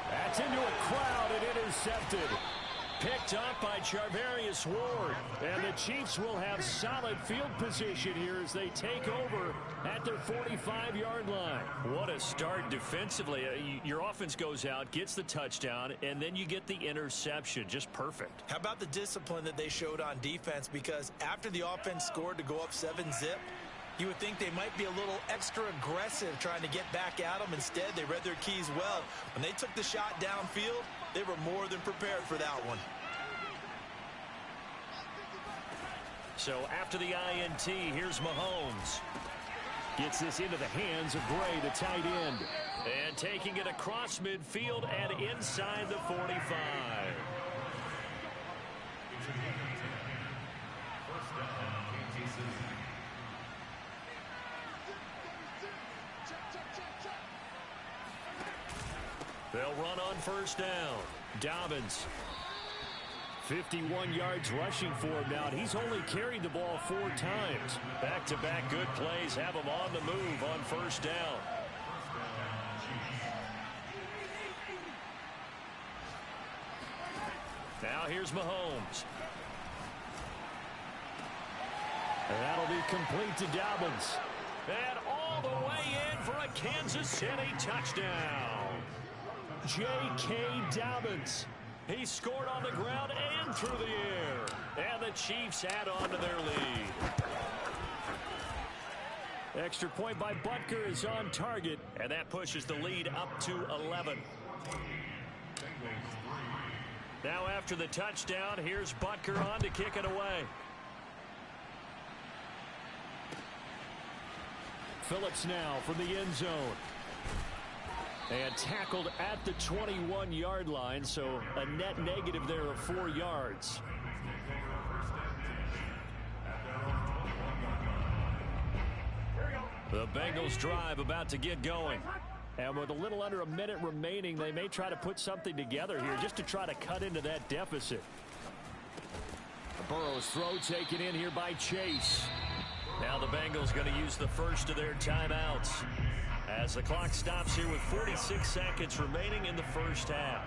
That's into a crowd and intercepted. Picked up by Charvarius Ward. And the Chiefs will have solid field position here as they take over at their 45-yard line. What a start defensively. Your offense goes out, gets the touchdown, and then you get the interception. Just perfect. How about the discipline that they showed on defense? Because after the offense scored to go up 7-zip, you would think they might be a little extra aggressive trying to get back at them. Instead, they read their keys well. When they took the shot downfield, they were more than prepared for that one. So after the INT, here's Mahomes. Gets this into the hands of Gray, the tight end. And taking it across midfield and inside the 45. They'll run on 1st down. Dobbins. 51 yards rushing for him now, and he's only carried the ball 4 times. Back-to-back good plays have him on the move on 1st down. Now here's Mahomes. And that'll be complete to Dobbins. And all the way in for a Kansas City touchdown. J.K. Dobbins. He scored on the ground and through the air. And the Chiefs add on to their lead. Extra point by Butker is on target, and that pushes the lead up to 11. Now after the touchdown, here's Butker on to kick it away. Phillips now from the end zone. And tackled at the 21-yard line, so a net negative there of 4 yards. The Bengals drive about to get going. And with a little under a minute remaining, they may try to put something together here just to try to cut into that deficit. Burrow's throw taken in here by Chase. Now the Bengals going to use the first of their timeouts as the clock stops here with 46 seconds remaining in the first half.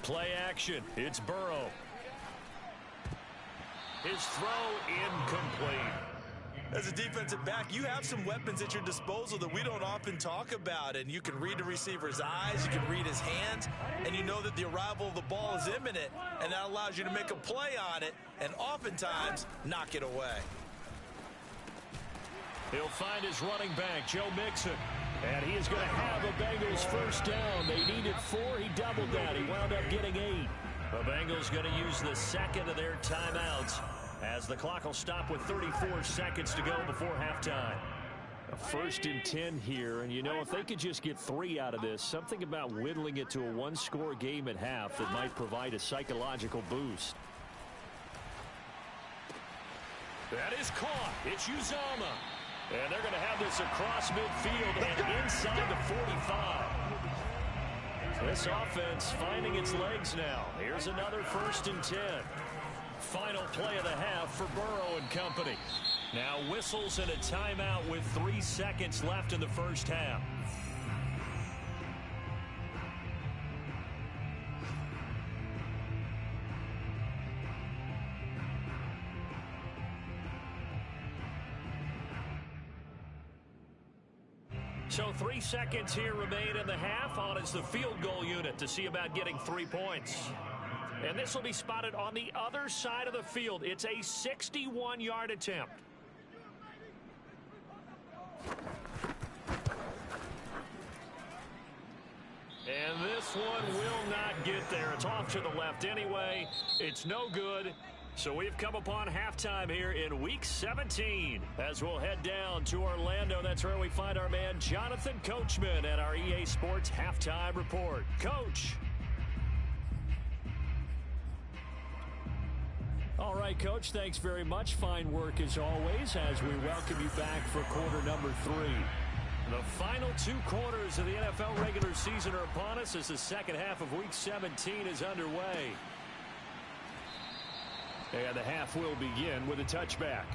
Play action. It's Burrow. His throw incomplete. As a defensive back, you have some weapons at your disposal that we don't often talk about, and you can read the receiver's eyes, you can read his hands, and you know that the arrival of the ball is imminent, and that allows you to make a play on it and oftentimes knock it away. He'll find his running back, Joe Mixon. And he is going to have a Bengals first down. They needed 4. He doubled that. He wound up getting 8. The Bengals going to use the second of their timeouts as the clock will stop with 34 seconds to go before halftime. A 1st and 10 here, and you know, if they could just get 3 out of this, something about whittling it to a one-score game at half that might provide a psychological boost. That is caught. It's Uzama. And they're going to have this across midfield and inside the 45. This offense finding its legs now. Here's another 1st and 10. Final play of the half for Burrow and company. Now whistles and a timeout with 3 seconds left in the first half. So 3 seconds here remain in the half. On is the field goal unit to see about getting 3 points. And this will be spotted on the other side of the field. It's a 61-yard attempt. And this one will not get there. It's off to the left anyway. It's no good. So we've come upon halftime here in Week 17. As we'll head down to Orlando, that's where we find our man Jonathan Coachman at our EA Sports Halftime Report. Coach. All right, Coach, thanks very much. Fine work as always as we welcome you back for quarter number 3. The final 2 quarters of the NFL regular season are upon us as the second half of Week 17 is underway. And the half will begin with a touchback.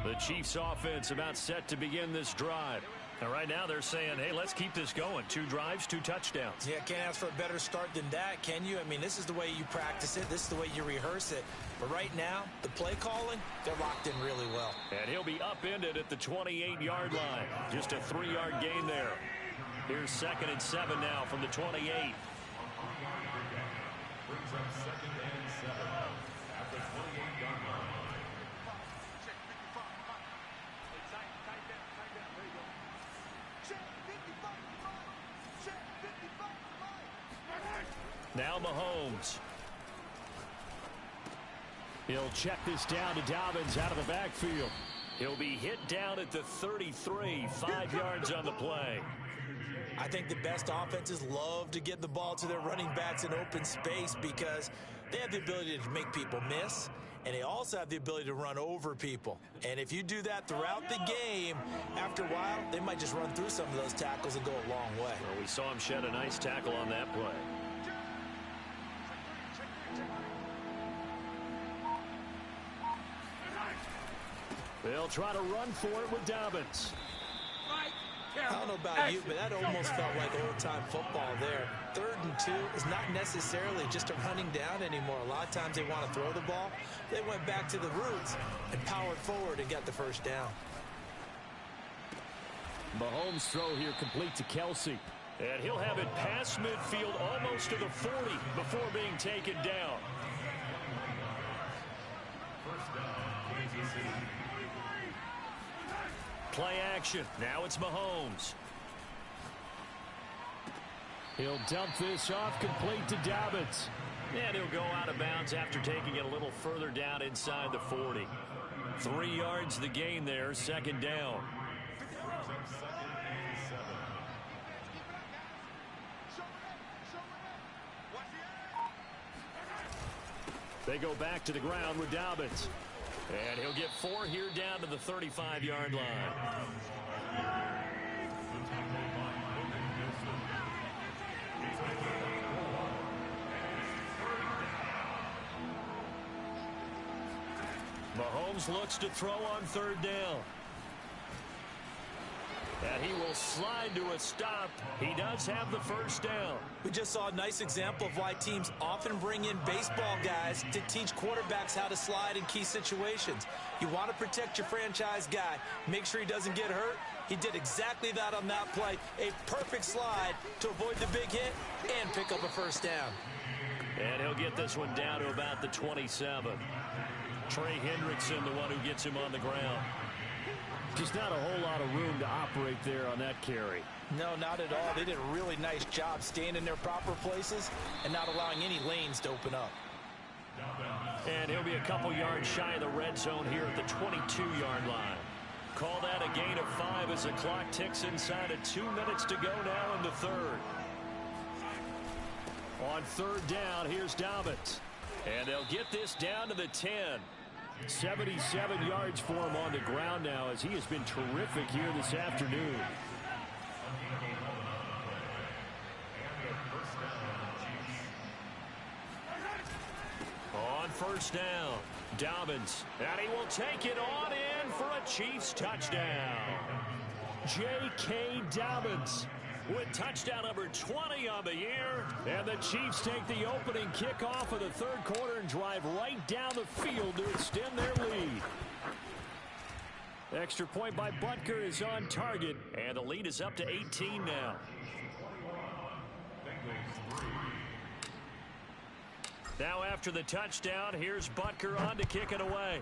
The Chiefs offense about set to begin this drive. And right now they're saying, hey, let's keep this going. 2 drives, 2 touchdowns. Yeah, can't ask for a better start than that, can you? I mean, this is the way you practice it. This is the way you rehearse it. But right now, the play calling, they're locked in really well. And he'll be upended at the 28-yard line. Just a 3-yard gain there. Here's 2nd and 7 now from the 28. Brings up 2nd and 7 at the 28-yard line. Now Mahomes. He'll check this down to Dobbins out of the backfield. He'll be hit down at the 33, 5 yards on the play. I think the best offenses love to get the ball to their running backs in open space because they have the ability to make people miss, and they also have the ability to run over people. And if you do that throughout the game, after a while, they might just run through some of those tackles and go a long way. Well, we saw him shed a nice tackle on that play. They'll try to run for it with Dobbins. I don't know about you, but that almost felt like old-time football there. 3rd and 2 is not necessarily just a running down anymore. A lot of times they want to throw the ball. They went back to the roots and powered forward and got the first down. Mahomes' throw here complete to Kelsey. And he'll have it past midfield almost to the 40 before being taken down. First down, Kansas City. Play action. Now it's Mahomes. He'll dump this off complete to Dobbins. And he'll go out of bounds after taking it a little further down inside the 40. 3 yards the gain there, 2nd down. They go back to the ground with Dobbins. And he'll get 4 here down to the 35-yard line. Mahomes looks to throw on 3rd down. And he will slide to a stop. He does have the first down. We just saw a nice example of why teams often bring in baseball guys to teach quarterbacks how to slide in key situations. You want to protect your franchise guy. Make sure he doesn't get hurt. He did exactly that on that play. A perfect slide to avoid the big hit and pick up a first down. And he'll get this one down to about the 27. Trey Hendrickson, the one who gets him on the ground. Just not a whole lot of room to operate there on that carry. No, not at all. They did a really nice job staying in their proper places and not allowing any lanes to open up. And he'll be a couple yards shy of the red zone here at the 22-yard line. Call that a gain of 5 as the clock ticks inside of 2 minutes to go now in the 3rd. On 3rd down, here's Dobbins. And they'll get this down to the 10. 77 yards for him on the ground now as he has been terrific here this afternoon. On 1st down, Dobbins. And he will take it on in for a Chiefs touchdown. J.K. Dobbins with touchdown number 20 on the year. And the Chiefs take the opening kickoff of the 3rd quarter and drive right down the field to extend their lead. Extra point by Butker is on target. And the lead is up to 18 now. Now after the touchdown, here's Butker on to kick it away.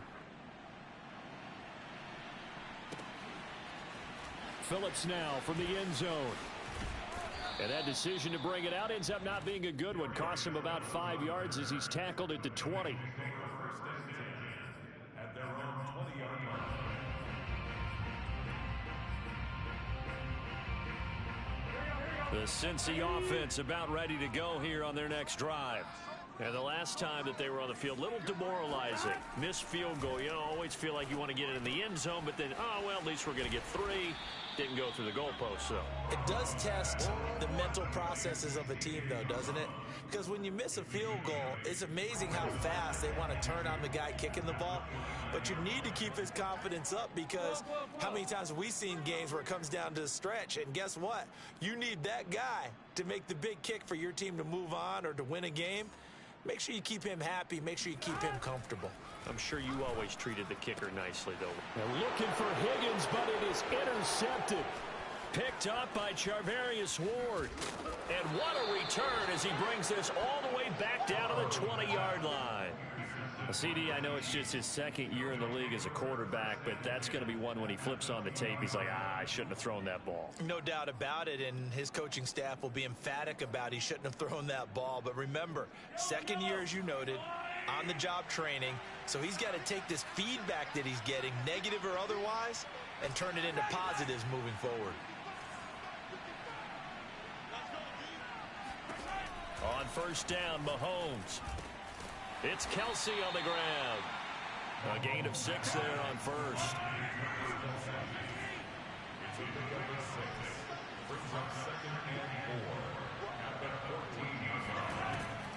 Phillips now from the end zone. And that decision to bring it out ends up not being a good one. Costs him about 5 yards as he's tackled at the 20. At their own 20-yard line. The Cincy offense about ready to go here on their next drive. And the last time that they were on the field, a little demoralizing. Missed field goal. You know, always feel like you want to get it in the end zone, but then, oh, well, at least we're going to get 3. Didn't go through the goalpost, so. It does test the mental processes of a team, though, doesn't it? Because when you miss a field goal, it's amazing how fast they want to turn on the guy kicking the ball. But you need to keep his confidence up because how many times have we seen games where it comes down to the stretch? And guess what? You need that guy to make the big kick for your team to move on or to win a game. Make sure you keep him happy. Make sure you keep him comfortable. I'm sure you always treated the kicker nicely, though. They're looking for Higgins, but it is intercepted. Picked up by Charvarius Ward. And what a return as he brings this all the way back down to the 20-yard line. CD, I know it's just his 2nd year in the league as a quarterback, but that's going to be one when he flips on the tape. He's like, I shouldn't have thrown that ball. No doubt about it, and his coaching staff will be emphatic about he shouldn't have thrown that ball. But remember, 2nd year, as you noted, on-the-job training, so he's got to take this feedback that he's getting, negative or otherwise, and turn it into positives moving forward. On 1st down, Mahomes. It's Kelsey on the ground. A gain of 6 there on 1st.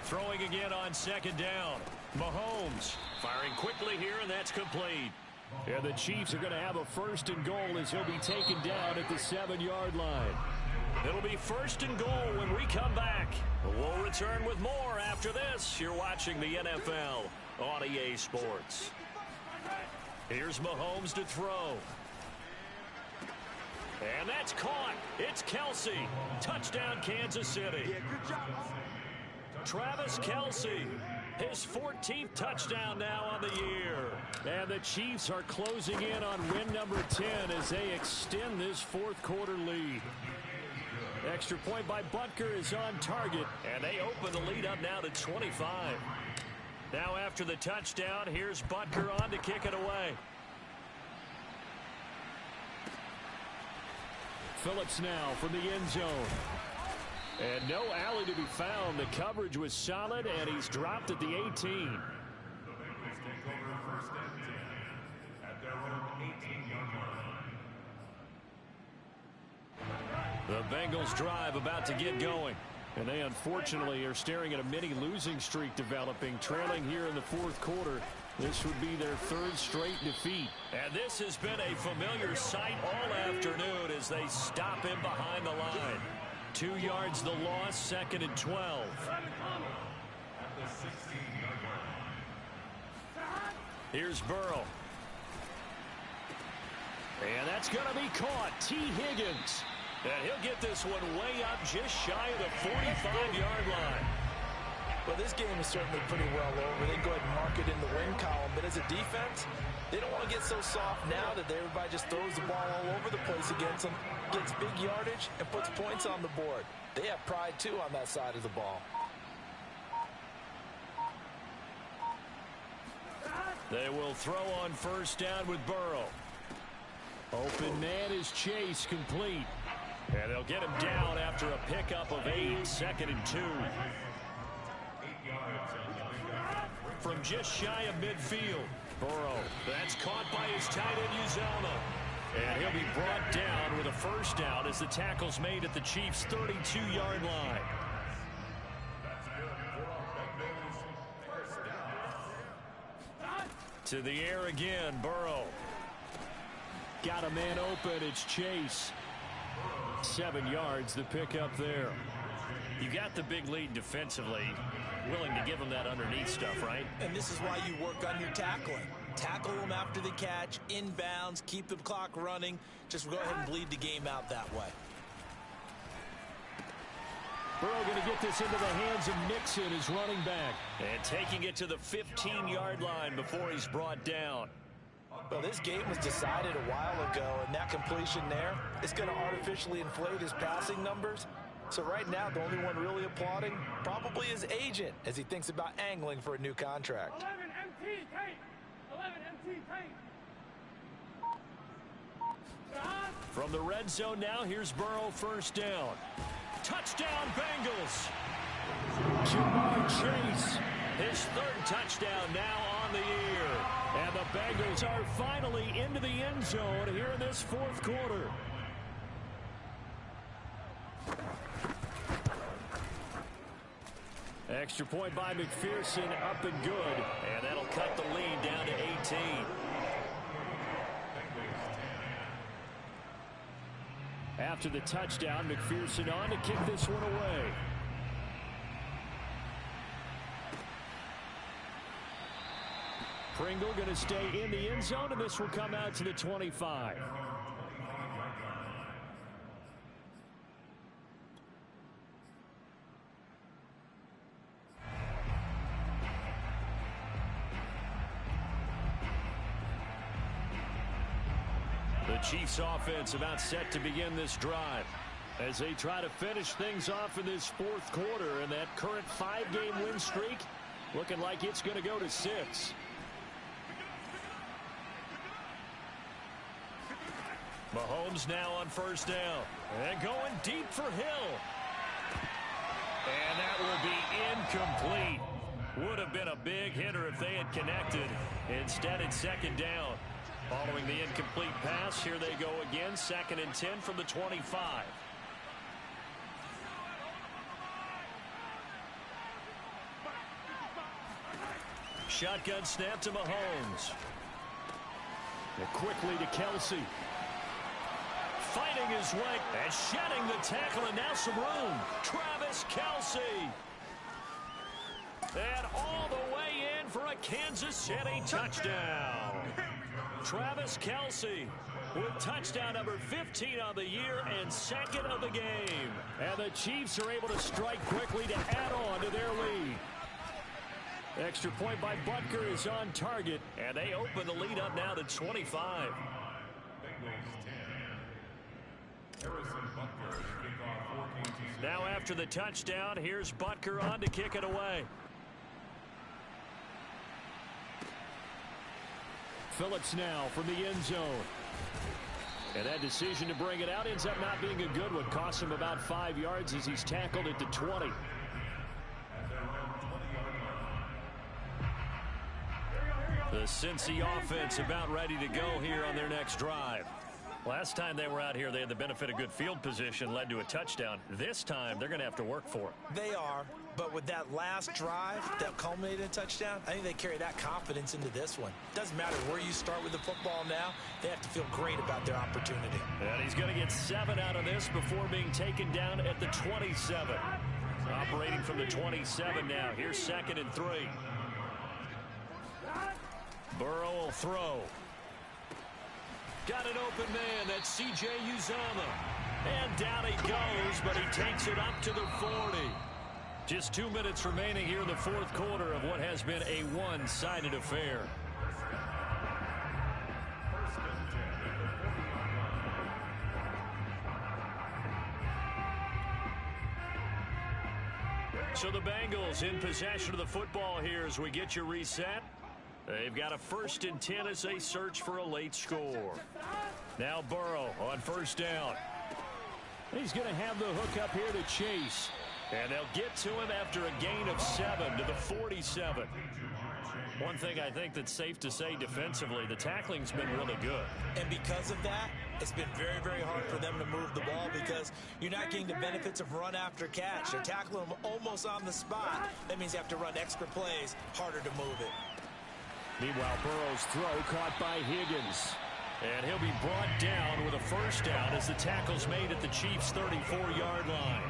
Throwing again on 2nd down. Mahomes firing quickly here, and that's complete. And the Chiefs are going to have a 1st and goal as he'll be taken down at the 7-yard line. It'll be 1st and goal when we come back. We'll return with more after this. You're watching the NFL on EA Sports. Here's Mahomes to throw. And that's caught. It's Kelsey. Touchdown, Kansas City. Yeah, good job. Travis Kelsey. His 14th touchdown now on the year. And the Chiefs are closing in on win number 10 as they extend this 4th quarter lead. Extra point by Butker is on target. And they open the lead up now to 25. Now after the touchdown, here's Butker on to kick it away. Phillips now from the end zone. And no alley to be found. The coverage was solid, and he's dropped at the 18. The Bengals take over 1st and 10 at their own 18-yard line. The Bengals drive about to get going. And they unfortunately are staring at a mini losing streak developing, trailing here in the 4th quarter. This would be their 3rd straight defeat. And this has been a familiar sight all afternoon as they stop him behind the line. 2 yards the loss, 2nd and 12. At the 16-yard line. Here's Burrow. And that's going to be caught. T. Higgins. And he'll get this one way up just shy of the 45-yard line. Well, this game is certainly pretty well over. They can go ahead and mark it in the win column. But as a defense, they don't want to get so soft now that everybody just throws the ball all over the place against them, gets big yardage, and puts points on the board. They have pride, too, on that side of the ball. They will throw on 1st down with Burrow. Open man is Chase, complete. And they'll get him down after a pickup of 8, 2nd and 2. 8 yards on the big. From just shy of midfield. Burrow. That's caught by his tight end, Uzomah. And he'll be brought down with a 1st down as the tackle's made at the Chiefs' 32-yard line. That's good for Bengals. 1st down. To the air again, Burrow. Got a man open. It's Chase. 7 yards the pickup there. You got the big lead defensively. Willing to give them that underneath stuff, right? And this is why you work on your tackling. Tackle them after the catch, inbounds, keep the clock running. Just go ahead and bleed the game out that way. Burrow going to get this into the hands of Mixon, his running back. And taking it to the 15-yard line before he's brought down. Well, this game was decided a while ago, and that completion there is going to artificially inflate his passing numbers. So right now, the only one really applauding probably his agent as he thinks about angling for a new contract. 11 MT tape. 11 MT tape. From the red zone now, here's Burrow, 1st down. Touchdown, Bengals. Jamar Chase. His 3rd touchdown now on the year. And the Bengals are finally into the end zone here in this 4th quarter. Extra point by McPherson, up and good. And that'll cut the lead down to 18. After the touchdown, McPherson on to kick this one away. Pringle going to stay in the end zone, and this will come out to the 25. The Chiefs offense about set to begin this drive as they try to finish things off in this 4th quarter, and that current 5-game win streak looking like it's going to go to 6. Mahomes now on 1st down. And going deep for Hill. And that will be incomplete. Would have been a big hitter if they had connected. Instead, it's 2nd down. Following the incomplete pass, here they go again. 2nd and 10 from the 25. Shotgun snap to Mahomes. And quickly to Kelsey. Fighting his way and shedding the tackle, and now some room. Travis Kelsey. And all the way in for a Kansas City touchdown. Travis Kelsey with touchdown number 15 on the year and second of the game. And the Chiefs are able to strike quickly to add on to their lead. Extra point by Butker is on target. And they open the lead up now to 25. Now after the touchdown, here's Butker on to kick it away. Phillips now from the end zone. And that decision to bring it out ends up not being a good one. Costs him about 5 yards as he's tackled at the 20. The Cincy offense about ready to go here on their next drive. Last time they were out here, they had the benefit of good field position, led to a touchdown. This time, they're going to have to work for it. They are, but with that last drive that culminated in a touchdown, I think they carry that confidence into this one. Doesn't matter where you start with the football now, they have to feel great about their opportunity. And he's going to get 7 out of this before being taken down at the 27. Operating from the 27 now. Here's 2nd and 3. Burrow will throw. Got an open man. That's C.J. Uzomah. And down he goes, but he takes it up to the 40. Just 2 minutes remaining here in the fourth quarter of what has been a one-sided affair. So the Bengals in possession of the football here as we get you reset. They've got a 1st and 10 as they search for a late score. Now Burrow on 1st down. He's going to have the hook up here to Chase. And they'll get to him after a gain of 7 to the 47. One thing I think that's safe to say defensively, the tackling's been really good. And because of that, it's been very, very hard for them to move the ball because you're not getting the benefits of run after catch. They're tackling them almost on the spot. That means you have to run extra plays, harder to move it. Meanwhile, Burrow's throw caught by Higgins. And he'll be brought down with a 1st down as the tackle's made at the Chiefs' 34-yard line.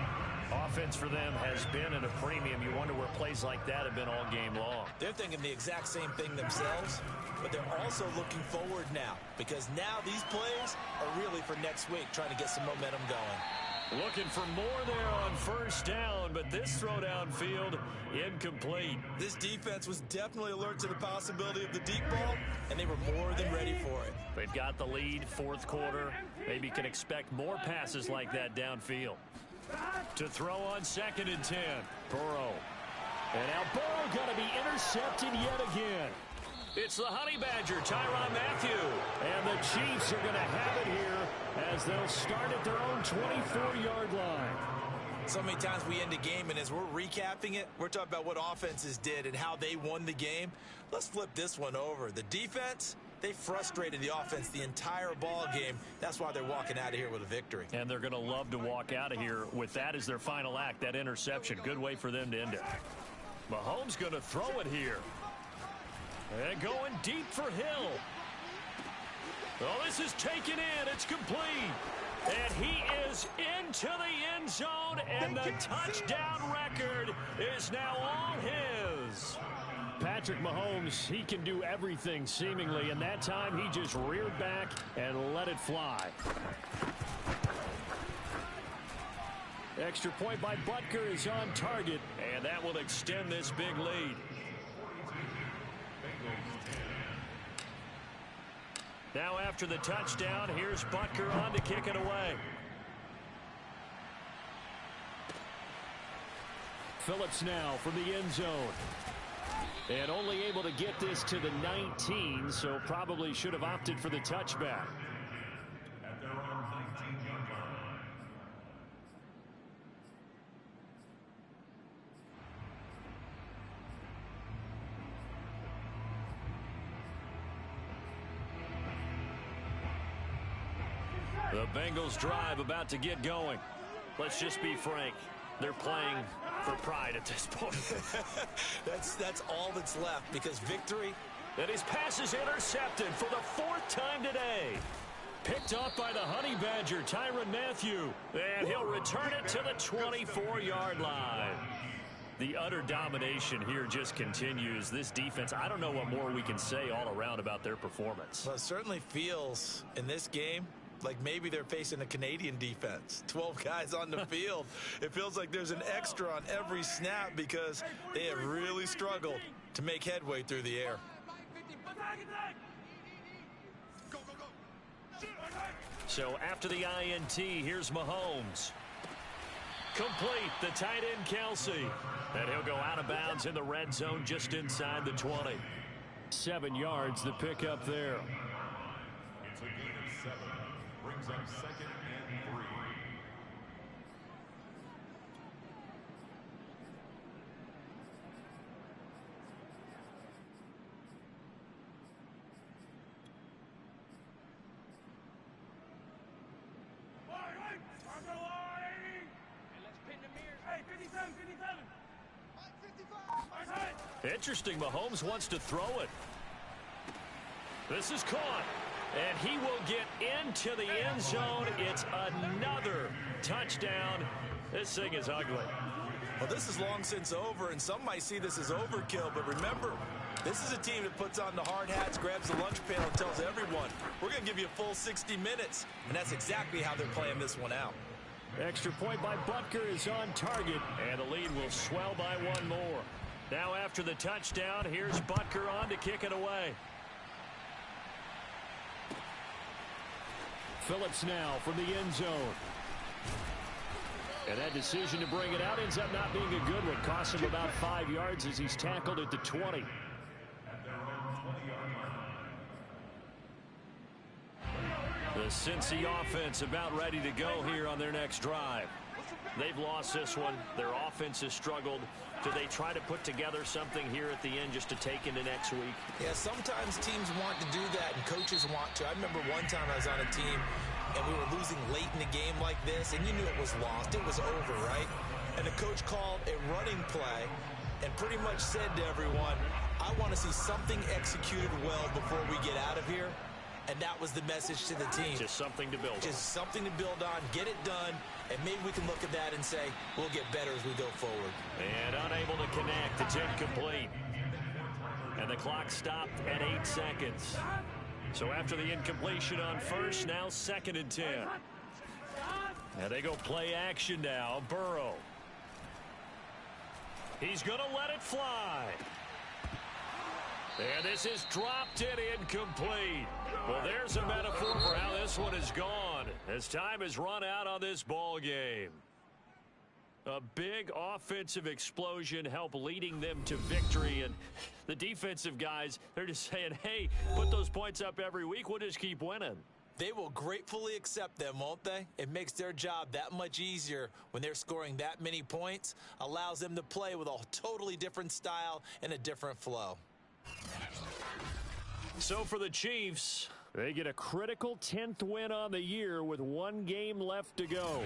Offense for them has been at a premium. You wonder where plays like that have been all game long. They're thinking the exact same thing themselves, but they're also looking forward now because now these plays are really for next week, trying to get some momentum going. Looking for more there on 1st down, but this throw downfield incomplete. This defense was definitely alert to the possibility of the deep ball, and they were more than ready for it. They've got the lead, fourth quarter. Maybe can expect more passes like that downfield. To throw on 2nd and 10. Burrow. And now Burrow going to be intercepted yet again. It's the Honey Badger, Tyrann Mathieu. And the Chiefs are going to have it here as they'll start at their own 24-yard line. So many times we end a game, and as we're recapping it, we're talking about what offenses did and how they won the game. Let's flip this one over. The defense, they frustrated the offense the entire ball game. That's why they're walking out of here with a victory. And they're going to love to walk out of here with that as their final act, that interception. Good way for them to end it. Mahomes going to throw it here. And going deep for Hill. Oh, this is taken in. It's complete. And he is into the end zone, and the touchdown record is now all his. Patrick Mahomes, he can do everything seemingly, and that time he just reared back and let it fly. Extra point by Butker is on target, and that will extend this big lead. Now after the touchdown, here's Butker on to kick it away. Phillips now from the end zone. And only able to get this to the 19, so probably should have opted for the touchback. At their own 19-yard line. The Bengals drive about to get going. Let's just be frank. They're playing for pride at this point. That's all that's left, because victory, And his pass is intercepted for the 4th time today. Picked off by the Honey Badger, Tyrann Mathieu. And he'll return it to the 24-yard line. The utter domination here just continues. This defense, I don't know what more we can say all around about their performance. Well, it certainly feels in this game like maybe they're facing a Canadian defense. 12 guys on the field. It feels like there's an extra on every snap because they have really struggled to make headway through the air. So after the INT, here's Mahomes. Complete, the tight end Kelsey. And he'll go out of bounds in the red zone just inside the 20. 7 yards, the pickup there. It's a gain of 7. Brings up 2nd and 3. Interesting, Mahomes wants to throw it. This is caught, and he will get into the end zone. It's another touchdown. This thing is ugly. Well, this is long since over, and some might see this as overkill, but remember, this is a team that puts on the hard hats, grabs the lunch pail, and tells everyone, we're going to give you a full 60 minutes, and that's exactly how they're playing this one out. Extra point by Butker is on target, and the lead will swell by 1 more. Now after the touchdown, here's Butker on to kick it away. Phillips now from the end zone. And that decision to bring it out ends up not being a good one. Costs him about 5 yards as he's tackled at the 20. The Cincy offense about ready to go here on their next drive. They've lost this one. Their offense has struggled. Do they try to put together something here at the end just to take into next week? Yeah, sometimes teams want to do that and coaches want to. I remember one time I was on a team and we were losing late in the game like this, and you knew it was lost. It was over, right? And the coach called a running play and pretty much said to everyone, I want to see something executed well before we get out of here. And that was the message to the team. Just something to build on. Just something to build on, get it done, and maybe we can look at that and say, we'll get better as we go forward. And unable to connect. It's incomplete. And the clock stopped at 8 seconds. So after the incompletion on first, now 2nd and 10. And they go play action now. Burrow. He's going to let it fly. And this is dropped and incomplete. Well, there's a metaphor for how this one is gone as time has run out on this ball game. A big offensive explosion helped leading them to victory. And the defensive guys, they're just saying, hey, put those points up every week. We'll just keep winning. They will gratefully accept them, won't they? It makes their job that much easier when they're scoring that many points. Allows them to play with a totally different style and a different flow. So for the Chiefs, they get a critical 10th win on the year with 1 game left to go.